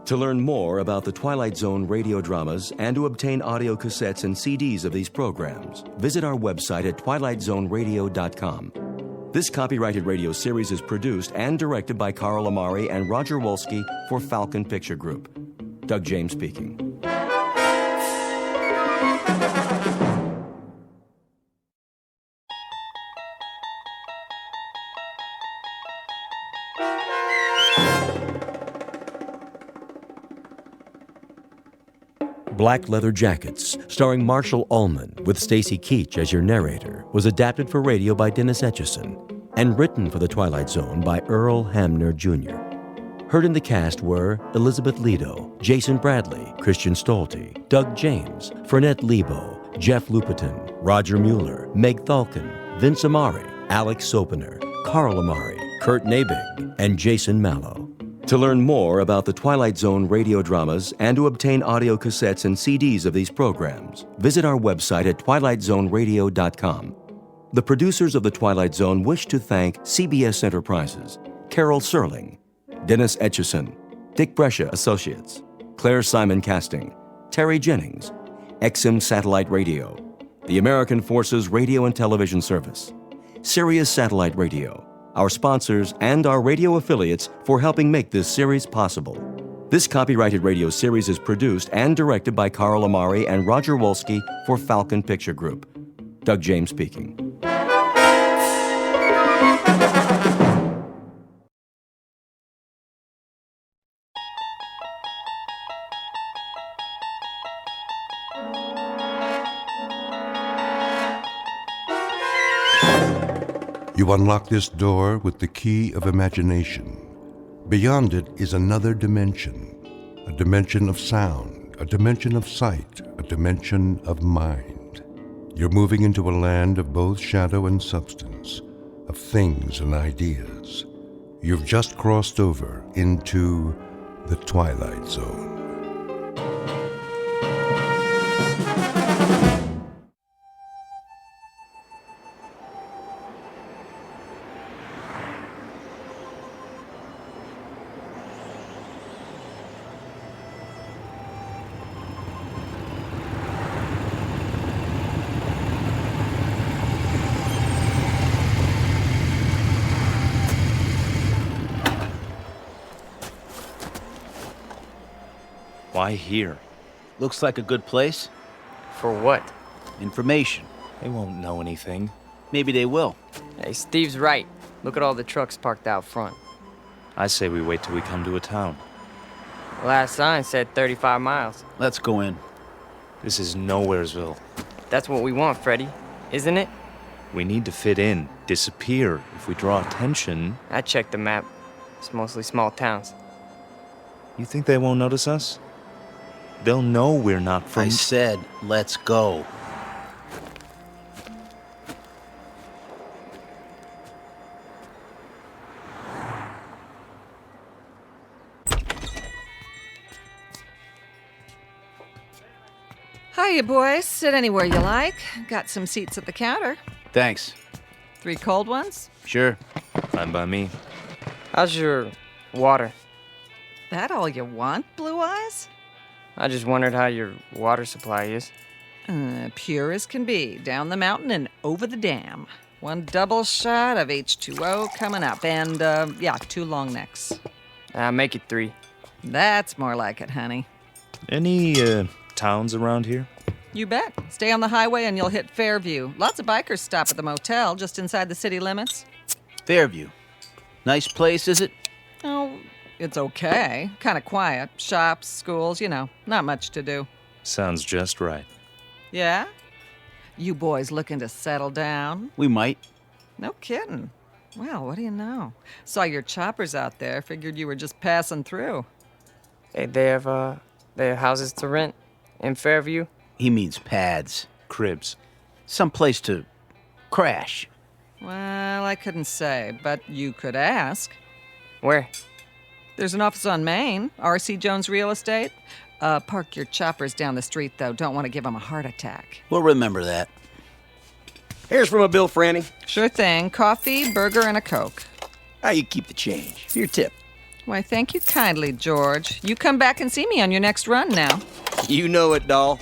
To learn more about the Twilight Zone radio dramas and to obtain audio cassettes and CDs of these programs, visit our website at twilightzoneradio.com. This copyrighted radio series is produced and directed by Carl Amari and Roger Wolski for Falcon Picture Group. Doug James speaking. Black Leather Jackets, starring Marshall Ullman, with Stacy Keach as your narrator, was adapted for radio by Dennis Etchison and written for The Twilight Zone by Earl Hamner, Jr. Heard in the cast were Elizabeth Lido, Jason Bradley, Christian Stolte, Doug James, Fernette Lebo, Jeff Lupetin, Roger Mueller, Meg Thalken, Vince Amari, Alex Sopener, Carl Amari, Kurt Nabig, and Jason Mallow. To learn more about the Twilight Zone radio dramas and to obtain audio cassettes and CDs of these programs, visit our website at twilightzoneradio.com. The producers of The Twilight Zone wish to thank CBS Enterprises, Carol Serling, Dennis Etchison, Dick Brescia Associates, Claire Simon Casting, Terry Jennings, XM Satellite Radio, the American Forces Radio and Television Service, Sirius Satellite Radio, our sponsors, and our radio affiliates for helping make this series possible. This copyrighted radio series is produced and directed by Carl Amari and Roger Wolski for Falcon Picture Group. Doug James speaking. You unlock this door with the key of imagination. Beyond it is another dimension, a dimension of sound, a dimension of sight, a dimension of mind. You're moving into a land of both shadow and substance, of things and ideas. You've just crossed over into the Twilight Zone. Why here? Looks like a good place. For what? Information. They won't know anything. Maybe they will. Hey, Steve's right. Look at all the trucks parked out front. I say we wait till we come to a town. Last sign said 35 miles. Let's go in. This is Nowheresville. That's what we want, Freddy, isn't it? We need to fit in, disappear. If we draw attention... I checked the map. It's mostly small towns. You think they won't notice us? They'll know we're not from... I said, let's go. Hiya, boys. Sit anywhere you like. Got some seats at the counter. Thanks. 3 cold ones? Sure. Fine by me. How's your water? That all you want, Blue Eyes? I just wondered how your water supply is. Pure as can be. Down the mountain and over the dam. 1 double shot of H2O coming up. And, 2 long necks. Make it 3. That's more like it, honey. Any, towns around here? You bet. Stay on the highway and you'll hit Fairview. Lots of bikers stop at the motel just inside the city limits. Fairview. Nice place, is it? Oh, it's okay. Kind of quiet. Shops, schools, not much to do. Sounds just right. Yeah? You boys looking to settle down? We might. No kidding. Well, what do you know? Saw your choppers out there. Figured you were just passing through. Hey, they have houses to rent in Fairview? He means pads. Cribs. Some place to crash. Well, I couldn't say, but you could ask. Where? There's an office on Main, R.C. Jones Real Estate. Park your choppers down the street, though. Don't want to give them a heart attack. We'll remember that. Here's from a bill, Franny. Sure thing. Coffee, burger, and a Coke. How you keep the change? For your tip. Why, thank you kindly, George. You come back and see me on your next run now. You know it, doll.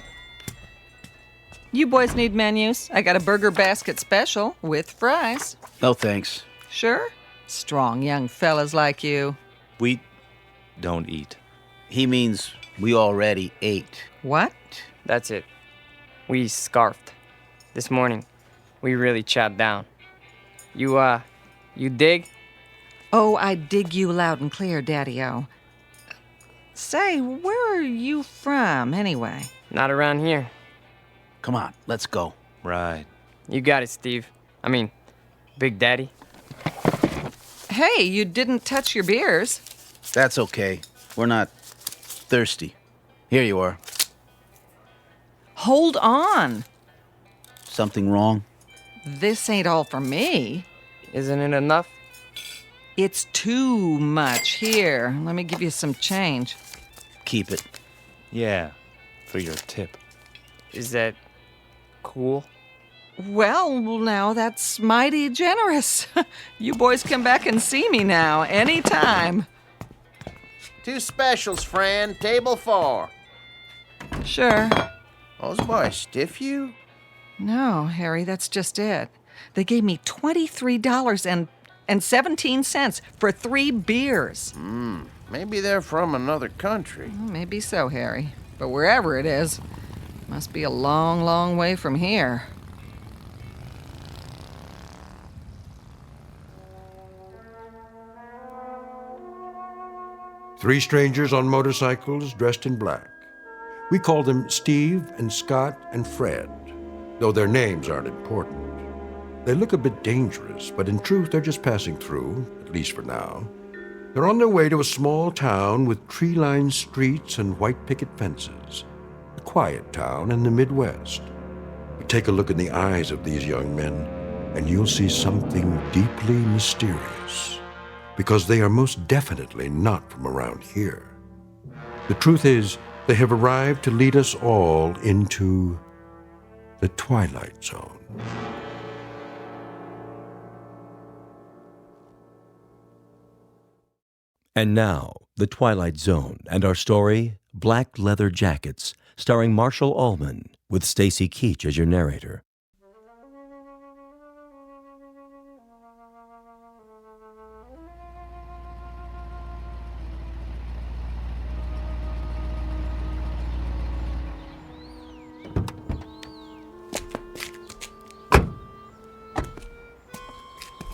You boys need menus? I got a burger basket special with fries. No thanks. Sure? Strong young fellas like you. We don't eat. He means we already ate. What? That's it. We scarfed. This morning, we really chopped down. You dig? Oh, I dig you loud and clear, Daddy-O. Say, where are you from, anyway? Not around here. Come on, let's go. Right. You got it, Steve. I mean, Big Daddy. Hey, you didn't touch your beers. That's okay. We're not thirsty. Here you are. Hold on. Something wrong? This ain't all for me. Isn't it enough? It's too much. Here, let me give you some change. Keep it. Yeah, for your tip. Is that cool? Well, now that's mighty generous. You boys come back and see me now, anytime. 2 specials, Fran. Table 4. Sure. Those boys stiff you? No, Harry, that's just it. They gave me $23 and and 17 cents for 3 beers. Maybe they're from another country. Maybe so, Harry. But wherever it is, must be a long, long way from here. Three strangers on motorcycles dressed in black. We call them Steve and Scott and Fred, though their names aren't important. They look a bit dangerous, but in truth they're just passing through, at least for now. They're on their way to a small town with tree-lined streets and white picket fences. A quiet town in the Midwest. But take a look in the eyes of these young men, and you'll see something deeply mysterious. Because they are most definitely not from around here. The truth is, they have arrived to lead us all into the Twilight Zone. And now, The Twilight Zone and our story, Black Leather Jackets, starring Marshall Allman, with Stacy Keach as your narrator.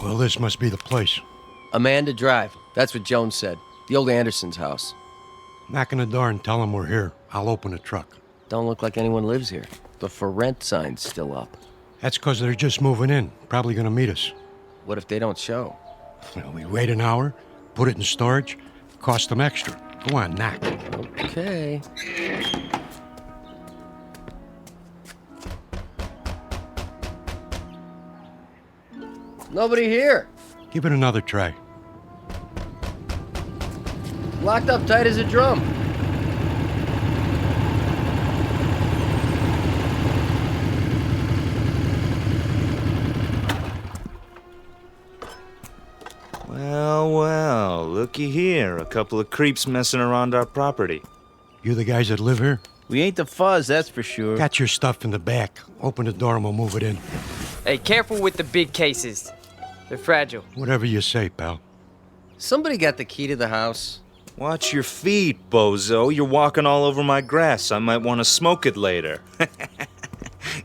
Well, this must be the place. Amanda Drive. That's what Jones said. The old Anderson's house. Knock on the door and tell them we're here. I'll open the truck. Don't look like anyone lives here. The for rent sign's still up. That's because they're just moving in. Probably going to meet us. What if they don't show? Well, we wait an hour, put it in storage, cost them extra. Go on, knock. Okay. Nobody here. Give it another try. Locked up tight as a drum. Well, looky here. A couple of creeps messing around our property. You the guys that live here? We ain't the fuzz, that's for sure. Got your stuff in the back. Open the door and we'll move it in. Hey, careful with the big cases. They're fragile. Whatever you say, pal. Somebody got the key to the house. Watch your feet, bozo. You're walking all over my grass. I might want to smoke it later.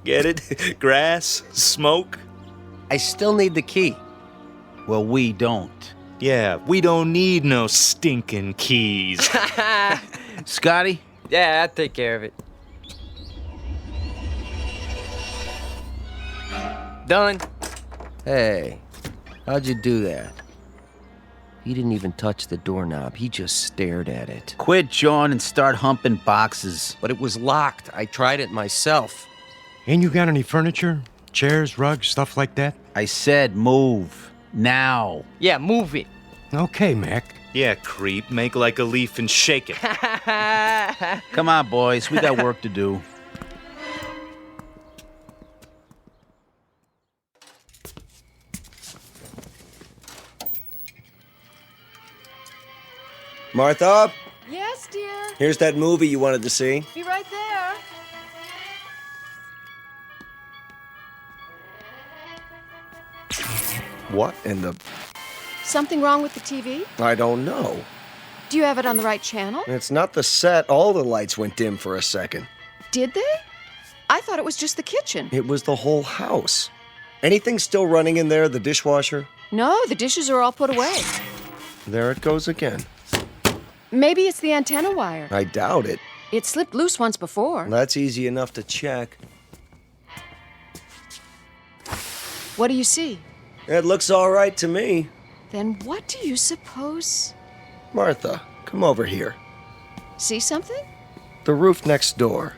Get it? Grass? Smoke? I still need the key. Well, we don't. Yeah, we don't need no stinking keys. Scotty? Yeah, I'll take care of it. Done. Hey, how'd you do that? He didn't even touch the doorknob. He just stared at it. Quit, John, and start humping boxes. But it was locked. I tried it myself. Ain't you got any furniture? Chairs, rugs, stuff like that? I said move. Now. Yeah, move it. Okay, Mac. Yeah, creep. Make like a leaf and shake it. Come on, boys. We got work to do. Martha? Yes, dear. Here's that movie you wanted to see. Be right there. What in the... Something wrong with the TV? I don't know. Do you have it on the right channel? It's not the set. All the lights went dim for a second. Did they? I thought it was just the kitchen. It was the whole house. Anything still running in there, the dishwasher? No, the dishes are all put away. There it goes again. Maybe it's the antenna wire. I doubt it. It slipped loose once before. That's easy enough to check. What do you see? It looks all right to me. Then what do you suppose? Martha, come over here. See something? The roof next door.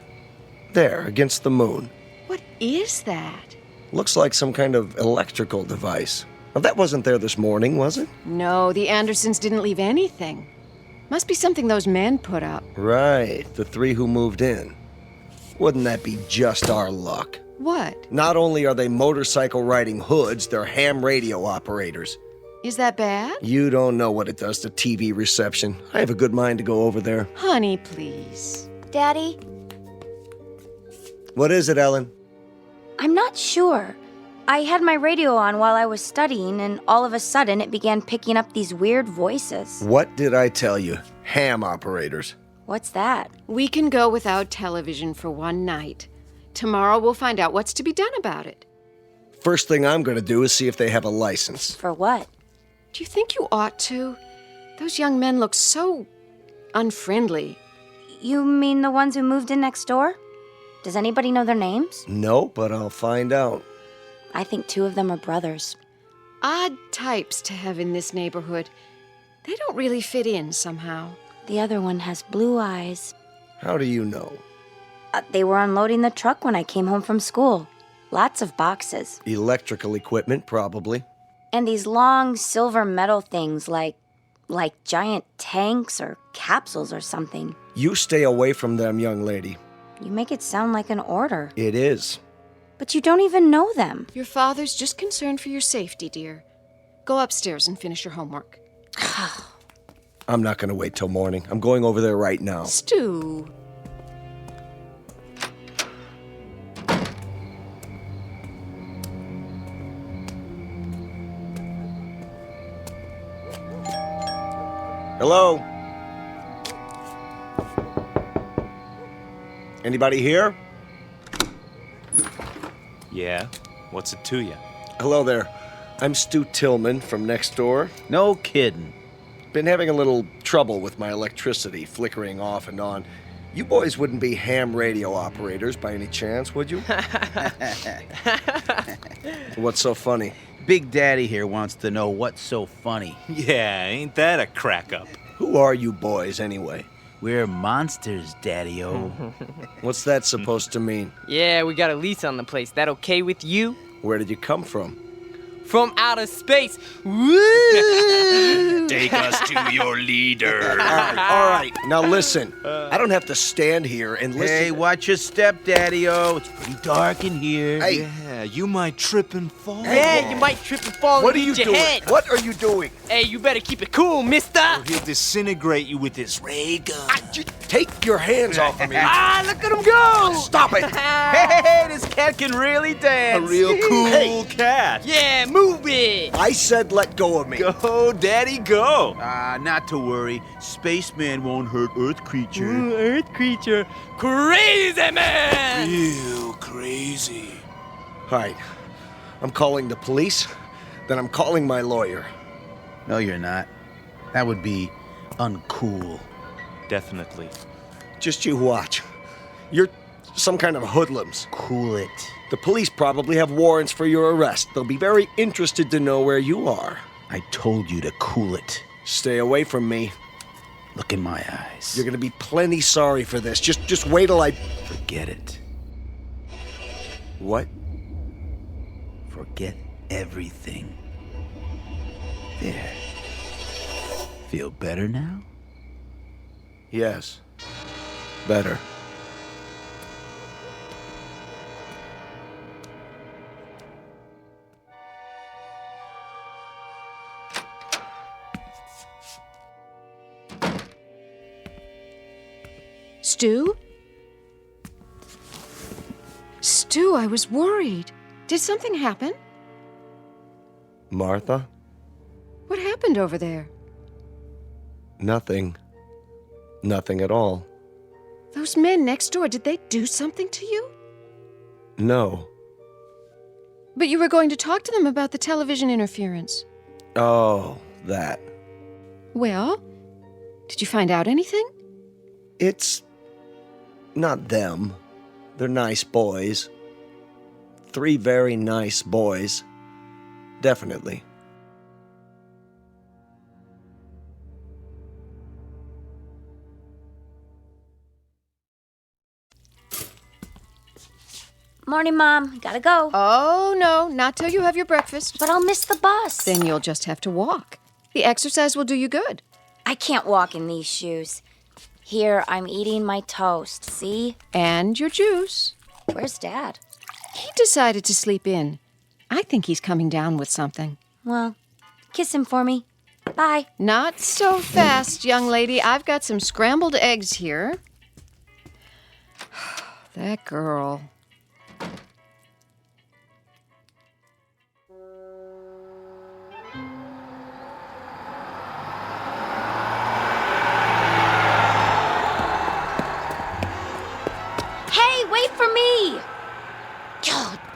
There, against the moon. What is that? Looks like some kind of electrical device. Now, that wasn't there this morning, was it? No, the Andersons didn't leave anything. Must be something those men put up. Right, the three who moved in. Wouldn't that be just our luck? What? Not only are they motorcycle-riding hoods, they're ham radio operators. Is that bad? You don't know what it does to TV reception. I have a good mind to go over there. Honey, please. Daddy? What is it, Ellen? I'm not sure. I had my radio on while I was studying, and all of a sudden it began picking up these weird voices. What did I tell you? Ham operators. What's that? We can go without television for one night. Tomorrow we'll find out what's to be done about it. First thing I'm going to do is see if they have a license. For what? Do you think you ought to? Those young men look so unfriendly. You mean the ones who moved in next door? Does anybody know their names? No, but I'll find out. I think 2 of them are brothers. Odd types to have in this neighborhood. They don't really fit in somehow. The other one has blue eyes. How do you know? They were unloading the truck when I came home from school. Lots of boxes. Electrical equipment, probably. And these long silver metal things like giant tanks or capsules or something. You stay away from them, young lady. You make it sound like an order. It is. But you don't even know them. Your father's just concerned for your safety, dear. Go upstairs and finish your homework. I'm not going to wait till morning. I'm going over there right now. Stu. Hello? Anybody here? Yeah? What's it to you? Hello there. I'm Stu Tillman from next door. No kidding. Been having a little trouble with my electricity, flickering off and on. You boys wouldn't be ham radio operators by any chance, would you? What's so funny? Big Daddy here wants to know what's so funny. Yeah, ain't that a crack up? Who are you boys, anyway? We're monsters, Daddy-o. What's that supposed to mean? Yeah, we got a lease on the place. That okay with you? Where did you come from? From outer space. Woo! Take us to your leader. All right. Now listen. I don't have to stand here and listen. Hey, watch your step, Daddy-o. It's pretty dark in here. Hey. Yeah, you might trip and fall. Yeah, you might trip and fall What and are you hit your doing? head. What are you doing? Hey, you better keep it cool, mister. Or he'll disintegrate you with his ray gun. Take your hands off of me. Ah, look at him go! Stop it. Hey, this cat can really dance. A real cool Hey. cat. Yeah, move it. I said let go of me. Go, Daddy, go. Not to worry. Spaceman won't hurt Earth creature. Earth creature. Crazy man! Real crazy. All right. I'm calling the police. Then I'm calling my lawyer. No, you're not. That would be uncool. Definitely. Just you watch. You're some kind of hoodlums. Cool it. The police probably have warrants for your arrest. They'll be very interested to know where you are. I told you to cool it. Stay away from me. Look in my eyes. You're gonna be plenty sorry for this. Just wait till I... Forget it. What? Forget everything. There. Feel better now? Yes. Better. Stu? Stu, I was worried. Did something happen? Martha? What happened over there? Nothing. Nothing at all. Those men next door, did they do something to you? No. But you were going to talk to them about the television interference. Oh, that. Well, did you find out anything? It's not them. They're nice boys. 3 very nice boys. Definitely. Morning, Mom. Gotta go. Oh, no, not till you have your breakfast. But I'll miss the bus. Then you'll just have to walk. The exercise will do you good. I can't walk in these shoes. Here, I'm eating my toast, see? And your juice. Where's Dad? He decided to sleep in. I think he's coming down with something. Well, kiss him for me. Bye. Not so fast, young lady. I've got some scrambled eggs here. That girl.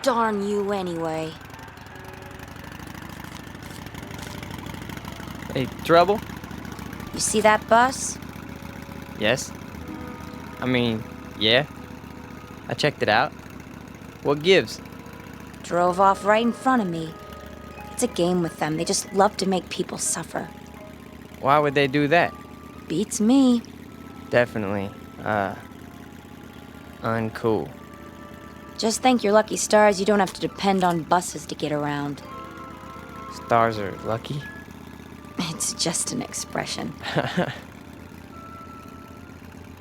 Darn you anyway. Hey, trouble? You see that bus? Yes. I mean, yeah. I checked it out. What gives? Drove off right in front of me. It's a game with them. They just love to make people suffer. Why would they do that? Beats me. Definitely, uncool. Just thank your lucky stars you don't have to depend on buses to get around. Stars are lucky? It's just an expression.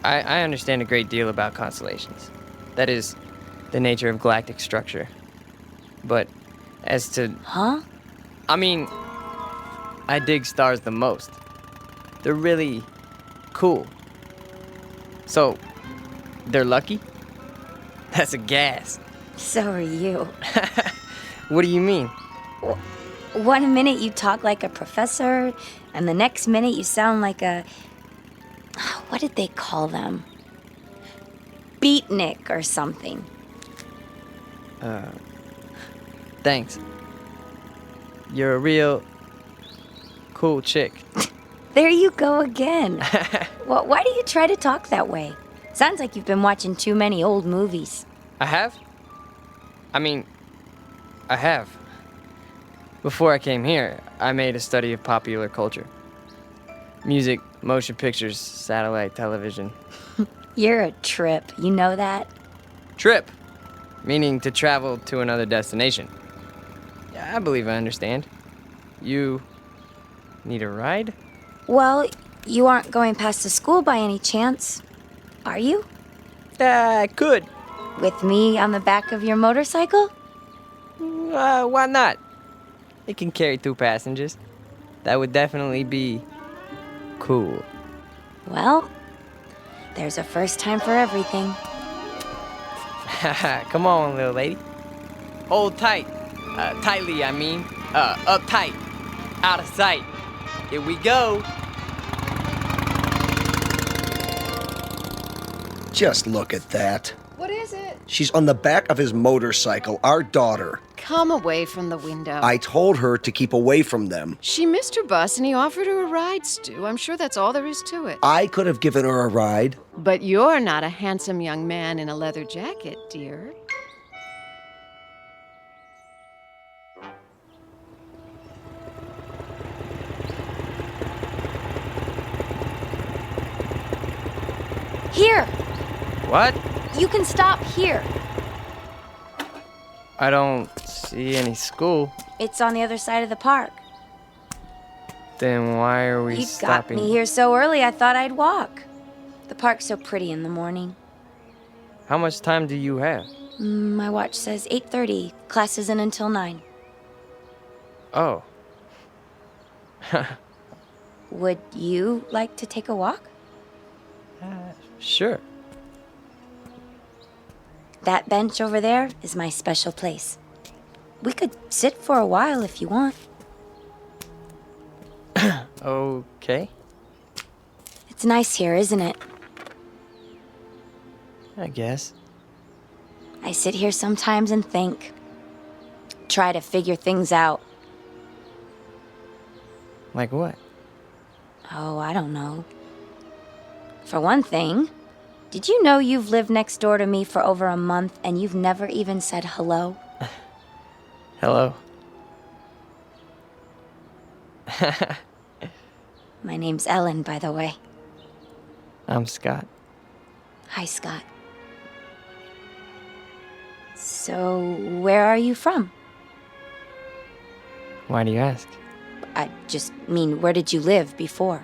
I understand a great deal about constellations. That is, the nature of galactic structure. But as to... Huh? I mean, I dig stars the most. They're really cool. So, they're lucky? That's a gas. So are you. What do you mean? One minute you talk like a professor, and the next minute you sound like a... What did they call them? Beatnik or something. Thanks. You're a real cool chick. There you go again. Well, why do you try to talk that way? Sounds like you've been watching too many old movies. I have? I mean, I have. Before I came here, I made a study of popular culture. Music, motion pictures, satellite television. You're a trip, you know that? Trip, meaning to travel to another destination. Yeah, I believe I understand. You need a ride? Well, you aren't going past the school by any chance, are you? I could. With me on the back of your motorcycle? Why not? It can carry 2 passengers. That would definitely be cool. Well, there's a first time for everything. Come on, little lady. Hold tight. Tightly, I mean. Up tight. Out of sight. Here we go. Just look at that. What is it? She's on the back of his motorcycle, our daughter. Come away from the window. I told her to keep away from them. She missed her bus and he offered her a ride, Stu. I'm sure that's all there is to it. I could have given her a ride. But you're not a handsome young man in a leather jacket, dear. Here! What? You can stop here. I don't see any school. It's on the other side of the park. Then why are we You stopping? got me here so early I thought I'd walk. The park's so pretty in the morning. How much time do you have? My watch says 8:30. Class isn't until 9. Oh. Would you like to take a walk? Sure. That bench over there is my special place. We could sit for a while if you want. Okay. It's nice here, isn't it? I guess. I sit here sometimes and think. Try to figure things out. Like what? Oh, I don't know. For one thing, did you know you've lived next door to me for over a month and you've never even said hello? Hello. My name's Ellen, by the way. I'm Scott. Hi, Scott. So, where are you from? Why do you ask? I just mean, where did you live before?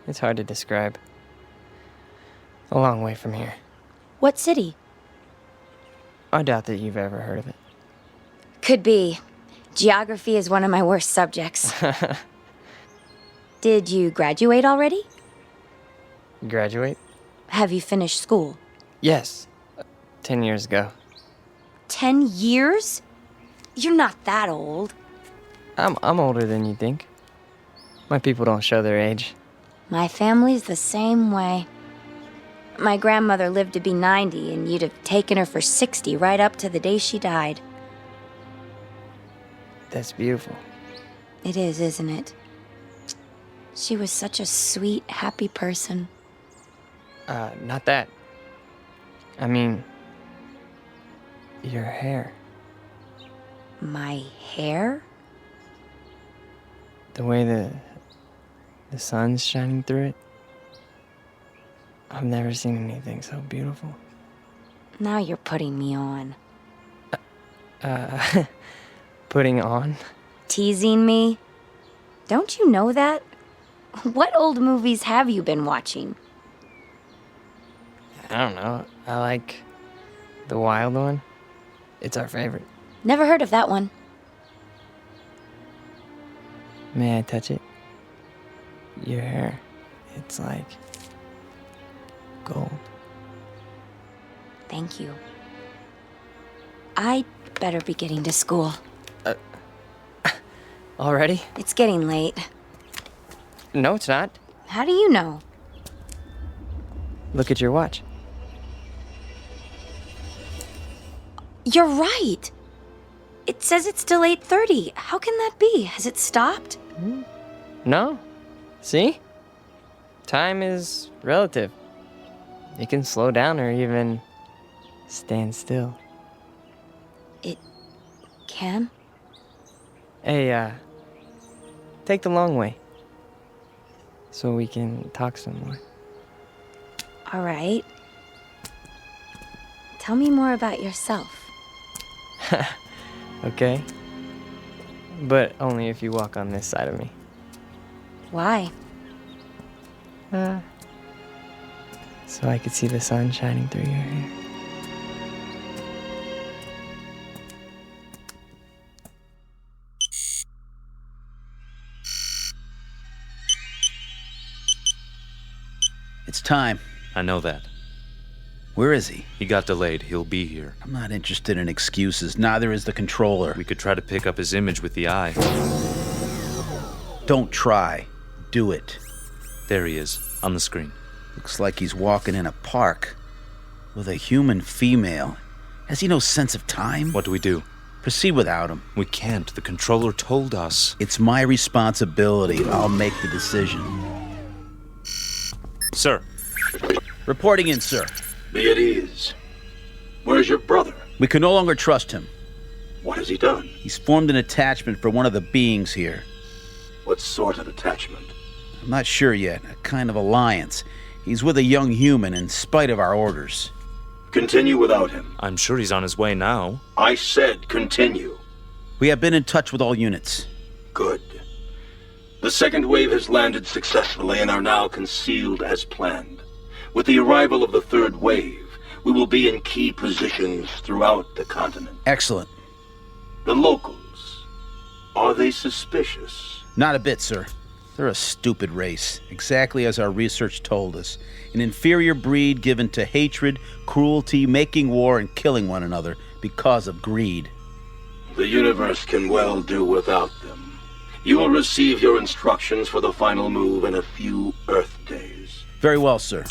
It's hard to describe. A long way from here. What city? I doubt that you've ever heard of it. Could be. Geography is one of my worst subjects. Did you graduate already? Graduate? Have you finished school? Yes. 10 years ago. 10 years? You're not that old. I'm older than you think. My people don't show their age. My family's the same way. my grandmother lived to be 90, and you'd have taken her for 60 right up to the day she died. That's beautiful. It is, isn't it? She was such a sweet, happy person. Not that. I mean, your hair. My hair? The way the sun's shining through it. I've never seen anything so beautiful. Now you're putting me on. Putting on? Teasing me? Don't you know that? What old movies have you been watching? I don't know. I like the wild one. It's our favorite. Never heard of that one. May I touch it? Your hair. It's like gold. Thank you. I'd better be getting to school. Already? It's getting late. No, it's not. How do you know? Look at your watch. You're right. It says it's still 8:30. How can that be? Has it stopped? No. See? Time is relative. It can slow down or even stand still. It can? Hey, take the long way. So we can talk some more. All right. Tell me more about yourself. Okay? But only if you walk on this side of me. Why? So I could see the sun shining through your hair. It's time. I know that. Where is he? He got delayed. He'll be here. I'm not interested in excuses. Neither is the controller. We could try to pick up his image with the eye. Don't try. Do it. There he is, on the screen. Looks like he's walking in a park with a human female. Has he no sense of time? What do we do? Proceed without him. We can't. The controller told us. It's my responsibility. I'll make the decision. Sir. Reporting in, sir. Be at ease. Where's your brother? We can no longer trust him. What has he done? He's formed an attachment for one of the beings here. What sort of attachment? I'm not sure yet. A kind of alliance. He's with a young human in spite of our orders. Continue without him. I'm sure he's on his way now. I said continue. We have been in touch with all units. Good. The second wave has landed successfully and are now concealed as planned. With the arrival of the third wave, we will be in key positions throughout the continent. Excellent. The locals, are they suspicious? Not a bit, sir. They're a stupid race, exactly as our research told us. An inferior breed given to hatred, cruelty, making war, and killing one another because of greed. The universe can well do without them. You will receive your instructions for the final move in a few Earth days. Very well, sir.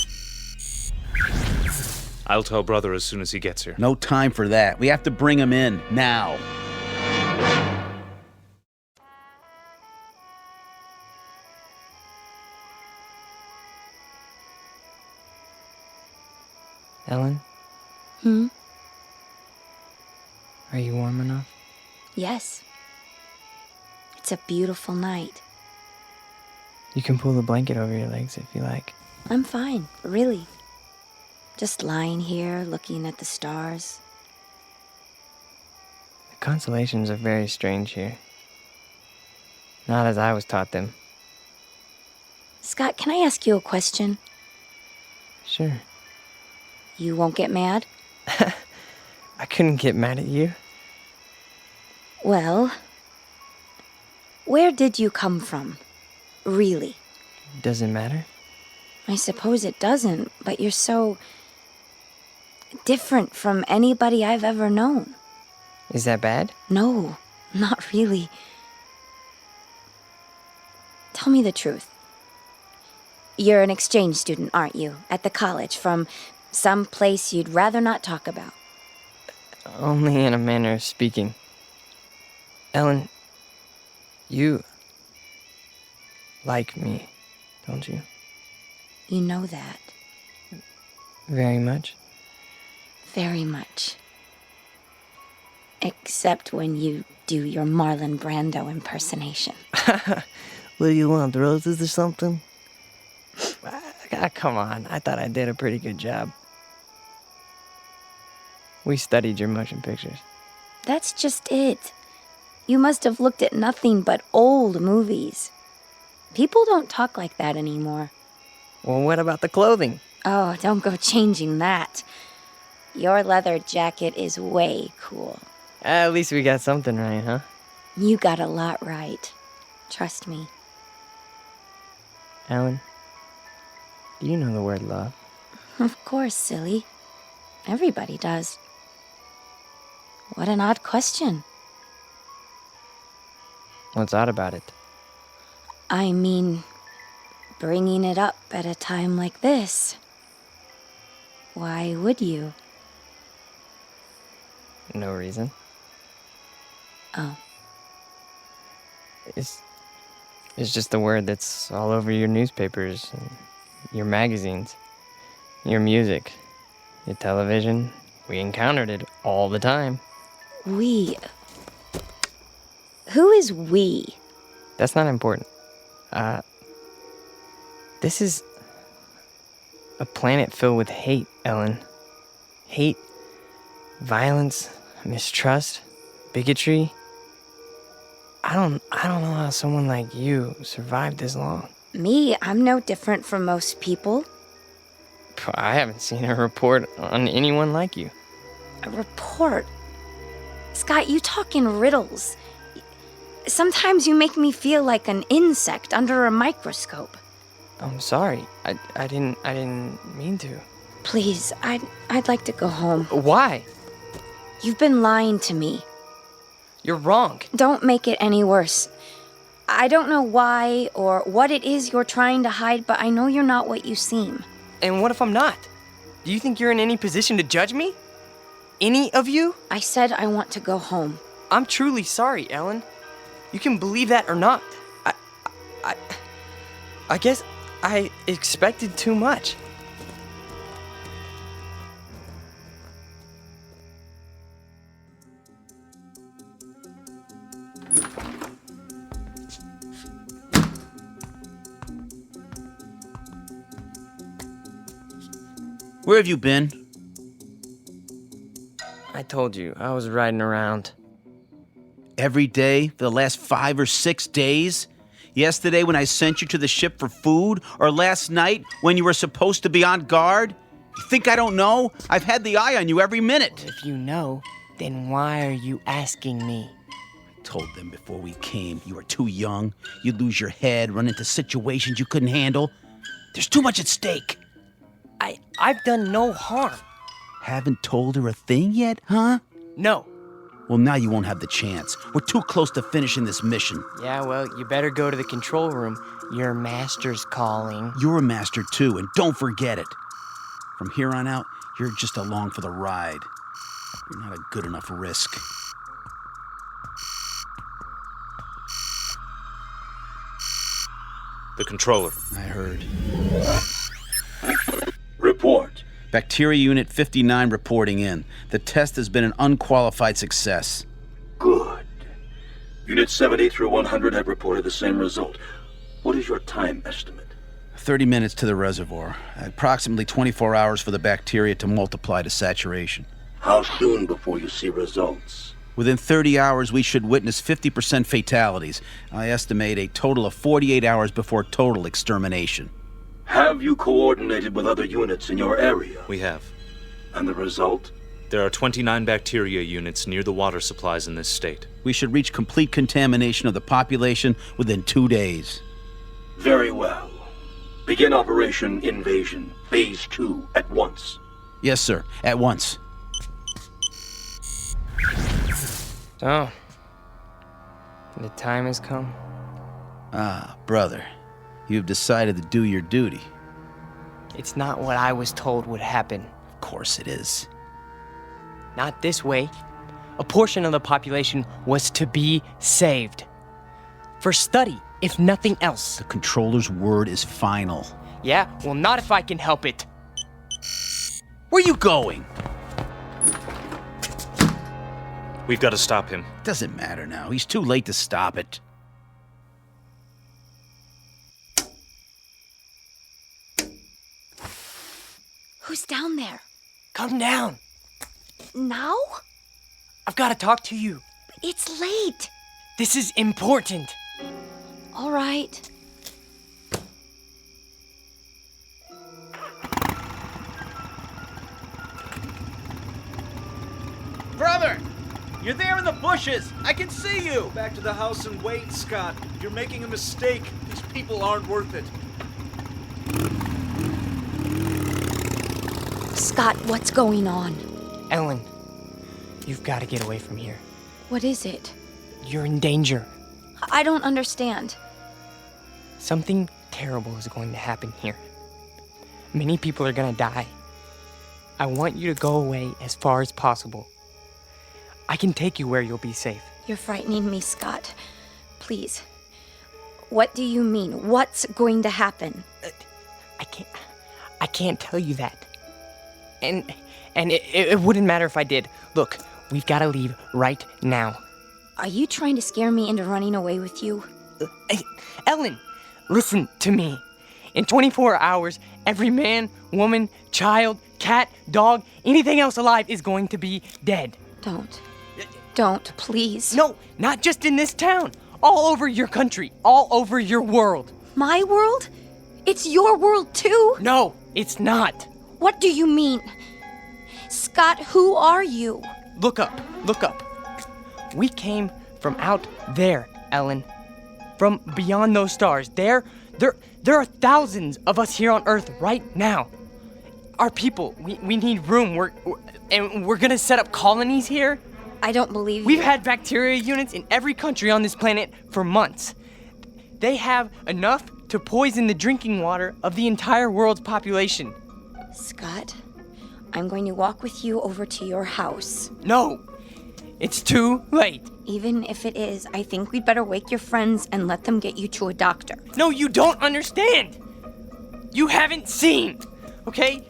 I'll tell brother as soon as he gets here. No time for that. We have to bring him in, now. Ellen? Are you warm enough? Yes. It's a beautiful night. You can pull the blanket over your legs if you like. I'm fine, really. Just lying here, looking at the stars. The constellations are very strange here. Not as I was taught them. Scott, can I ask you a question? Sure. You won't get mad? I couldn't get mad at you. Well, where did you come from? Really? Does it matter? I suppose it doesn't, but you're so different from anybody I've ever known. Is that bad? No, not really. Tell me the truth. You're an exchange student, aren't you? At the college, from some place you'd rather not talk about. Only in a manner of speaking. Ellen, you like me, don't you? You know that. Very much? Very much. Except when you do your Marlon Brando impersonation. What do you want, roses or something? Come on, I thought I did a pretty good job. We studied your motion pictures. That's just it. You must have looked at nothing but old movies. People don't talk like that anymore. Well, what about the clothing? Oh, don't go changing that. Your leather jacket is way cool. At least we got something right, huh? You got a lot right. Trust me. Ellen, do you know the word love? Of course, silly. Everybody does. What an odd question. What's odd about it? I mean, bringing it up at a time like this. Why would you? No reason. Oh. It's just a word that's all over your newspapers, and your magazines, your music, your television. We encountered it all the time. We. Who is we? That's not important. This is a planet filled with hate, Ellen. Hate, violence, mistrust, bigotry. I don't know how someone like you survived this long. Me? I'm no different from most people. I haven't seen a report on anyone like you. A report? Scott, you talk in riddles. Sometimes you make me feel like an insect under a microscope. I'm sorry. I didn't mean to. Please, I'd like to go home. Why? You've been lying to me. You're wrong. Don't make it any worse. I don't know why or what it is you're trying to hide, but I know you're not what you seem. And what if I'm not? Do you think you're in any position to judge me? Any of you? I said I want to go home. I'm truly sorry, Ellen. You can believe that or not. I guess I expected too much. Where have you been? I told you, I was riding around. Every day for the last 5 or 6 days? Yesterday when I sent you to the ship for food? Or last night when you were supposed to be on guard? You think I don't know? I've had the eye on you every minute. If you know, then why are you asking me? I told them before we came you were too young. You'd lose your head, run into situations you couldn't handle. There's too much at stake. I've done no harm. Haven't told her a thing yet, huh? No. Well, now you won't have the chance. We're too close to finishing this mission. Yeah, well, you better go to the control room. Your master's calling. You're a master, too, and don't forget it. From here on out, you're just along for the ride. You're not a good enough risk. The controller. I heard. Report. Bacteria Unit 59 reporting in. The test has been an unqualified success. Good. Unit 70 through 100 have reported the same result. What is your time estimate? 30 minutes to the reservoir. Approximately 24 hours for the bacteria to multiply to saturation. How soon before you see results? Within 30 hours, we should witness 50% fatalities. I estimate a total of 48 hours before total extermination. Have you coordinated with other units in your area? We have. And the result? There are 29 bacteria units near the water supplies in this state. We should reach complete contamination of the population within 2 days. Very well. Begin Operation Invasion, Phase 2, at once. Yes, sir. At once. So, the time has come. Ah, brother. You've decided to do your duty. It's not what I was told would happen. Of course it is. Not this way. A portion of the population was to be saved. For study, if nothing else. The controller's word is final. Yeah, well, not if I can help it. Where are you going? We've got to stop him. Doesn't matter now. He's too late to stop it. Who's down there? Come down. Now? I've got to talk to you. It's late. This is important. All right. Brother! You're there in the bushes! I can see you! Back to the house and wait, Scott. You're making a mistake. These people aren't worth it. Scott, what's going on? Ellen, you've got to get away from here. What is it? You're in danger. I don't understand. Something terrible is going to happen here. Many people are going to die. I want you to go away as far as possible. I can take you where you'll be safe. You're frightening me, Scott. Please. What do you mean? What's going to happen? I can't tell you that. And it wouldn't matter if I did. Look, we've got to leave right now. Are you trying to scare me into running away with you? Ellen, listen to me. In 24 hours, every man, woman, child, cat, dog, anything else alive is going to be dead. Don't, please. No, not just in this town. All over your country. All over your world. My world? It's your world too? No, it's not. What do you mean? Scott, who are you? Look up. We came from out there, Ellen. From beyond those stars. There are thousands of us here on Earth right now. Our people, we need room. We're gonna set up colonies here. I don't believe you. We've had bacteria units in every country on this planet for months. They have enough to poison the drinking water of the entire world's population. Scott, I'm going to walk with you over to your house. No, it's too late. Even if it is, I think we'd better wake your friends and let them get you to a doctor. No, you don't understand. You haven't seen, okay?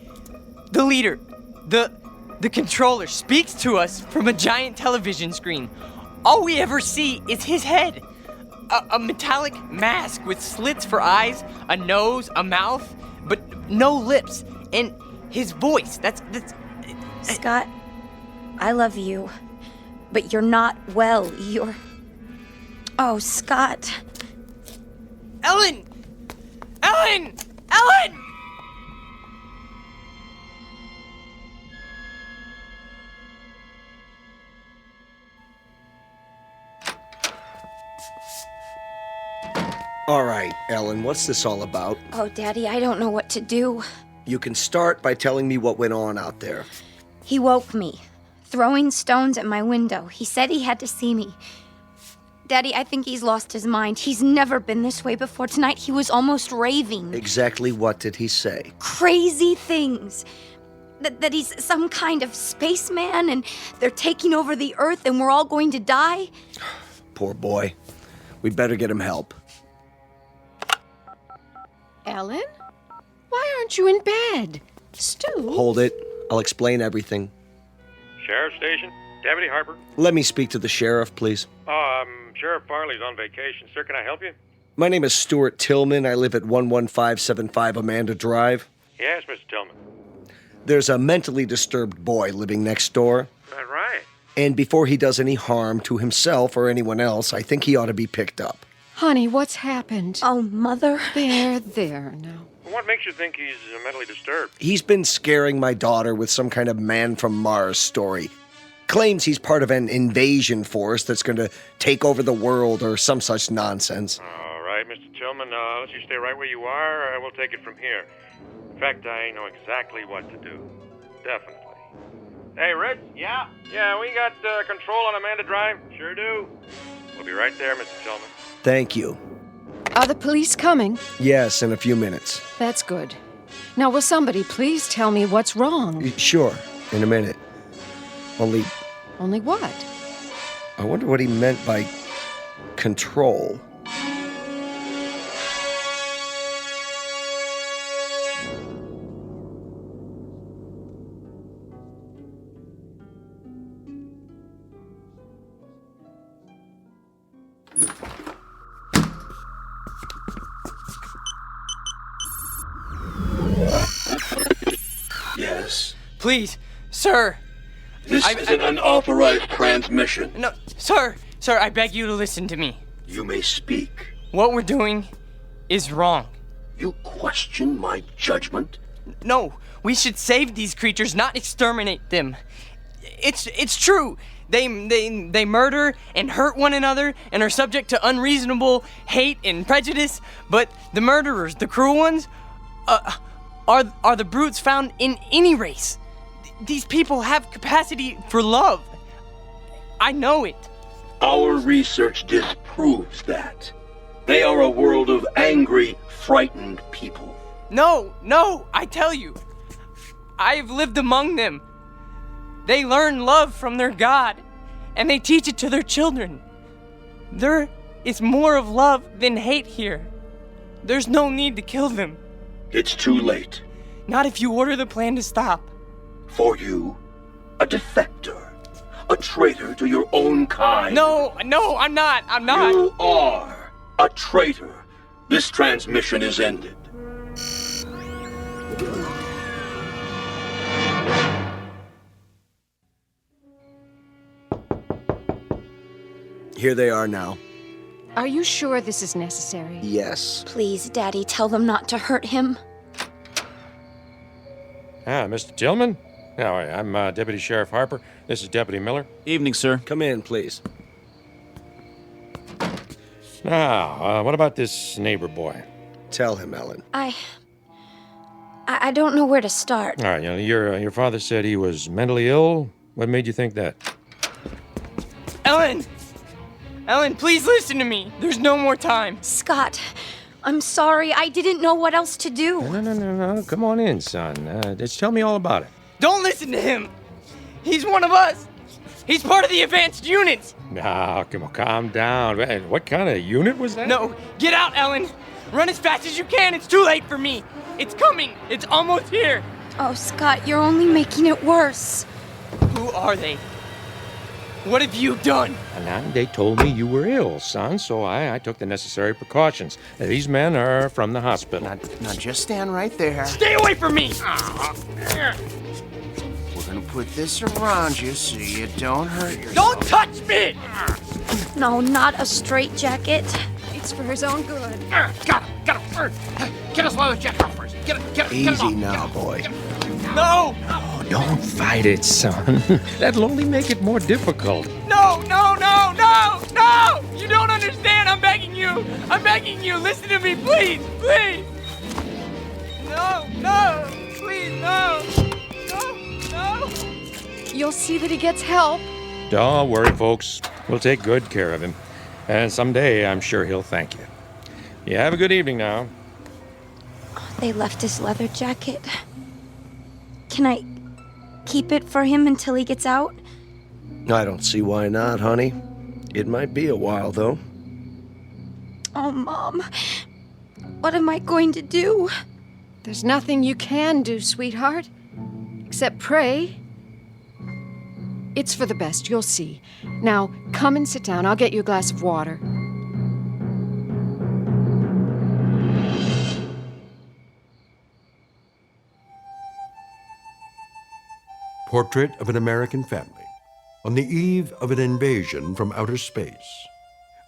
The leader, the controller speaks to us from a giant television screen. All we ever see is his head. A metallic mask with slits for eyes, a nose, a mouth, but no lips. And his voice, that's... Scott, I love you, but you're not well. You're... Oh, Scott. Ellen! All right, Ellen, what's this all about? Oh, Daddy, I don't know what to do. You can start by telling me what went on out there. He woke me, throwing stones at my window. He said he had to see me. Daddy, I think he's lost his mind. He's never been this way before. Tonight, he was almost raving. Exactly what did he say? Crazy things. That he's some kind of spaceman and they're taking over the Earth and we're all going to die. Poor boy. We'd better get him help. Ellen? Why aren't you in bed? Stu? Hold it. I'll explain everything. Sheriff Station? Deputy Harper? Let me speak to the sheriff, please. Sheriff Farley's on vacation. Sir, can I help you? My name is Stuart Tillman. I live at 11575 Amanda Drive. Yes, Mr. Tillman. There's a mentally disturbed boy living next door. That right? And before he does any harm to himself or anyone else, I think he ought to be picked up. Honey, what's happened? Oh, Mother. There now. What makes you think he's mentally disturbed? He's been scaring my daughter with some kind of man from Mars story. Claims he's part of an invasion force that's going to take over the world or some such nonsense. All right, Mr. Tillman, let you stay right where you are. We'll take it from here. In fact, I know exactly what to do. Definitely. Hey, Rich? Yeah? Yeah, we got control on Amanda Drive? Sure do. We'll be right there, Mr. Tillman. Thank you. Are the police coming? Yes, in a few minutes. That's good. Now, will somebody please tell me what's wrong? Sure, in a minute. Only what? I wonder what he meant by control. Yes? Please, sir. This is an unauthorized transmission. No, sir, I beg you to listen to me. You may speak. What we're doing is wrong. You question my judgment? No, we should save these creatures, not exterminate them. It's true. They murder and hurt one another and are subject to unreasonable hate and prejudice, but the murderers, the cruel ones, are the brutes found in any race. These people have capacity for love. I know it. Our research disproves that. They are a world of angry, frightened people. No, I tell you. I have lived among them. They learn love from their God, and they teach it to their children. There is more of love than hate here. There's no need to kill them. It's too late. Not if you order the plan to stop. For you, a defector, a traitor to your own kind. No, I'm not. You are a traitor. This transmission is ended. Here they are now. Are you sure this is necessary? Yes. Please, Daddy, tell them not to hurt him. Mr. Tillman? How are you? I'm Deputy Sheriff Harper. This is Deputy Miller. Evening, sir. Come in, please. Now, what about this neighbor boy? Tell him, Ellen. I don't know where to start. All right, your father said he was mentally ill. What made you think that? Ellen, please listen to me. There's no more time. Scott, I'm sorry. I didn't know what else to do. No. Come on in, son. Just tell me all about it. Don't listen to him. He's one of us. He's part of the advanced units. Now, come on, calm down. What kind of unit was that? No, get out, Ellen. Run as fast as you can. It's too late for me. It's coming. It's almost here. Oh, Scott, you're only making it worse. Who are they? What have you done? And they told me you were ill, son, so I took the necessary precautions. These men are from the hospital. Now just stand right there. Stay away from me! We're gonna put this around you so you don't hurt yourself. Don't touch me! No, not a straitjacket. It's for his own good. Got him! Get us leather jacket off first. Get it Easy off. now, boy. No! Oh, don't fight it, son. That'll only make it more difficult. No! You don't understand. I'm begging you. Listen to me, please. No. Please, no. You'll see that he gets help. Don't worry, folks. We'll take good care of him. And someday, I'm sure he'll thank you. You have a good evening now. They left his leather jacket. Can I keep it for him until he gets out? I don't see why not, honey. It might be a while, though. Oh, Mom. What am I going to do? There's nothing you can do, sweetheart, except pray. It's for the best, you'll see. Now, come and sit down. I'll get you a glass of water. Portrait of an American family on the eve of an invasion from outer space.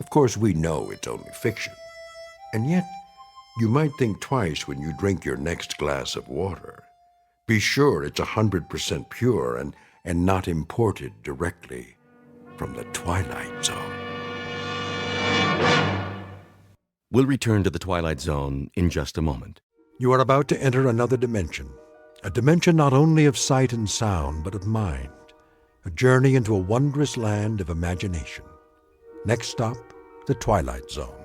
Of course, we know it's only fiction. And yet, you might think twice when you drink your next glass of water. Be sure it's 100% pure and not imported directly from the Twilight Zone. We'll return to the Twilight Zone in just a moment. You are about to enter another dimension. A dimension not only of sight and sound, but of mind. A journey into a wondrous land of imagination. Next stop, the Twilight Zone.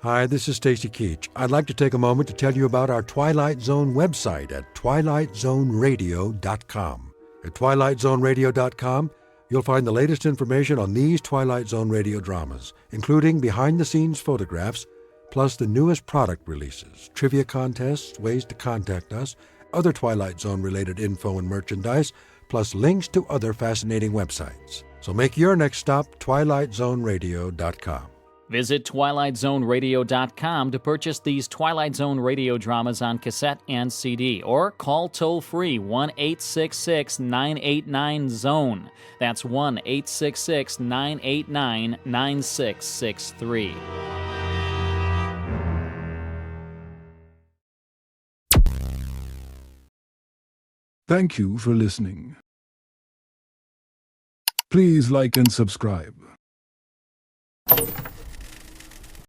Hi, this is Stacy Keach. I'd like to take a moment to tell you about our Twilight Zone website at twilightzoneradio.com. At twilightzoneradio.com, you'll find the latest information on these Twilight Zone radio dramas, including behind-the-scenes photographs, plus the newest product releases, trivia contests, ways to contact us, other Twilight Zone-related info and merchandise, plus links to other fascinating websites. So make your next stop twilightzoneradio.com. Visit twilightzoneradio.com to purchase these Twilight Zone radio dramas on cassette and CD, or call toll-free 1-866-989-ZONE. That's 1-866-989-9663. Thank you for listening. Please like and subscribe.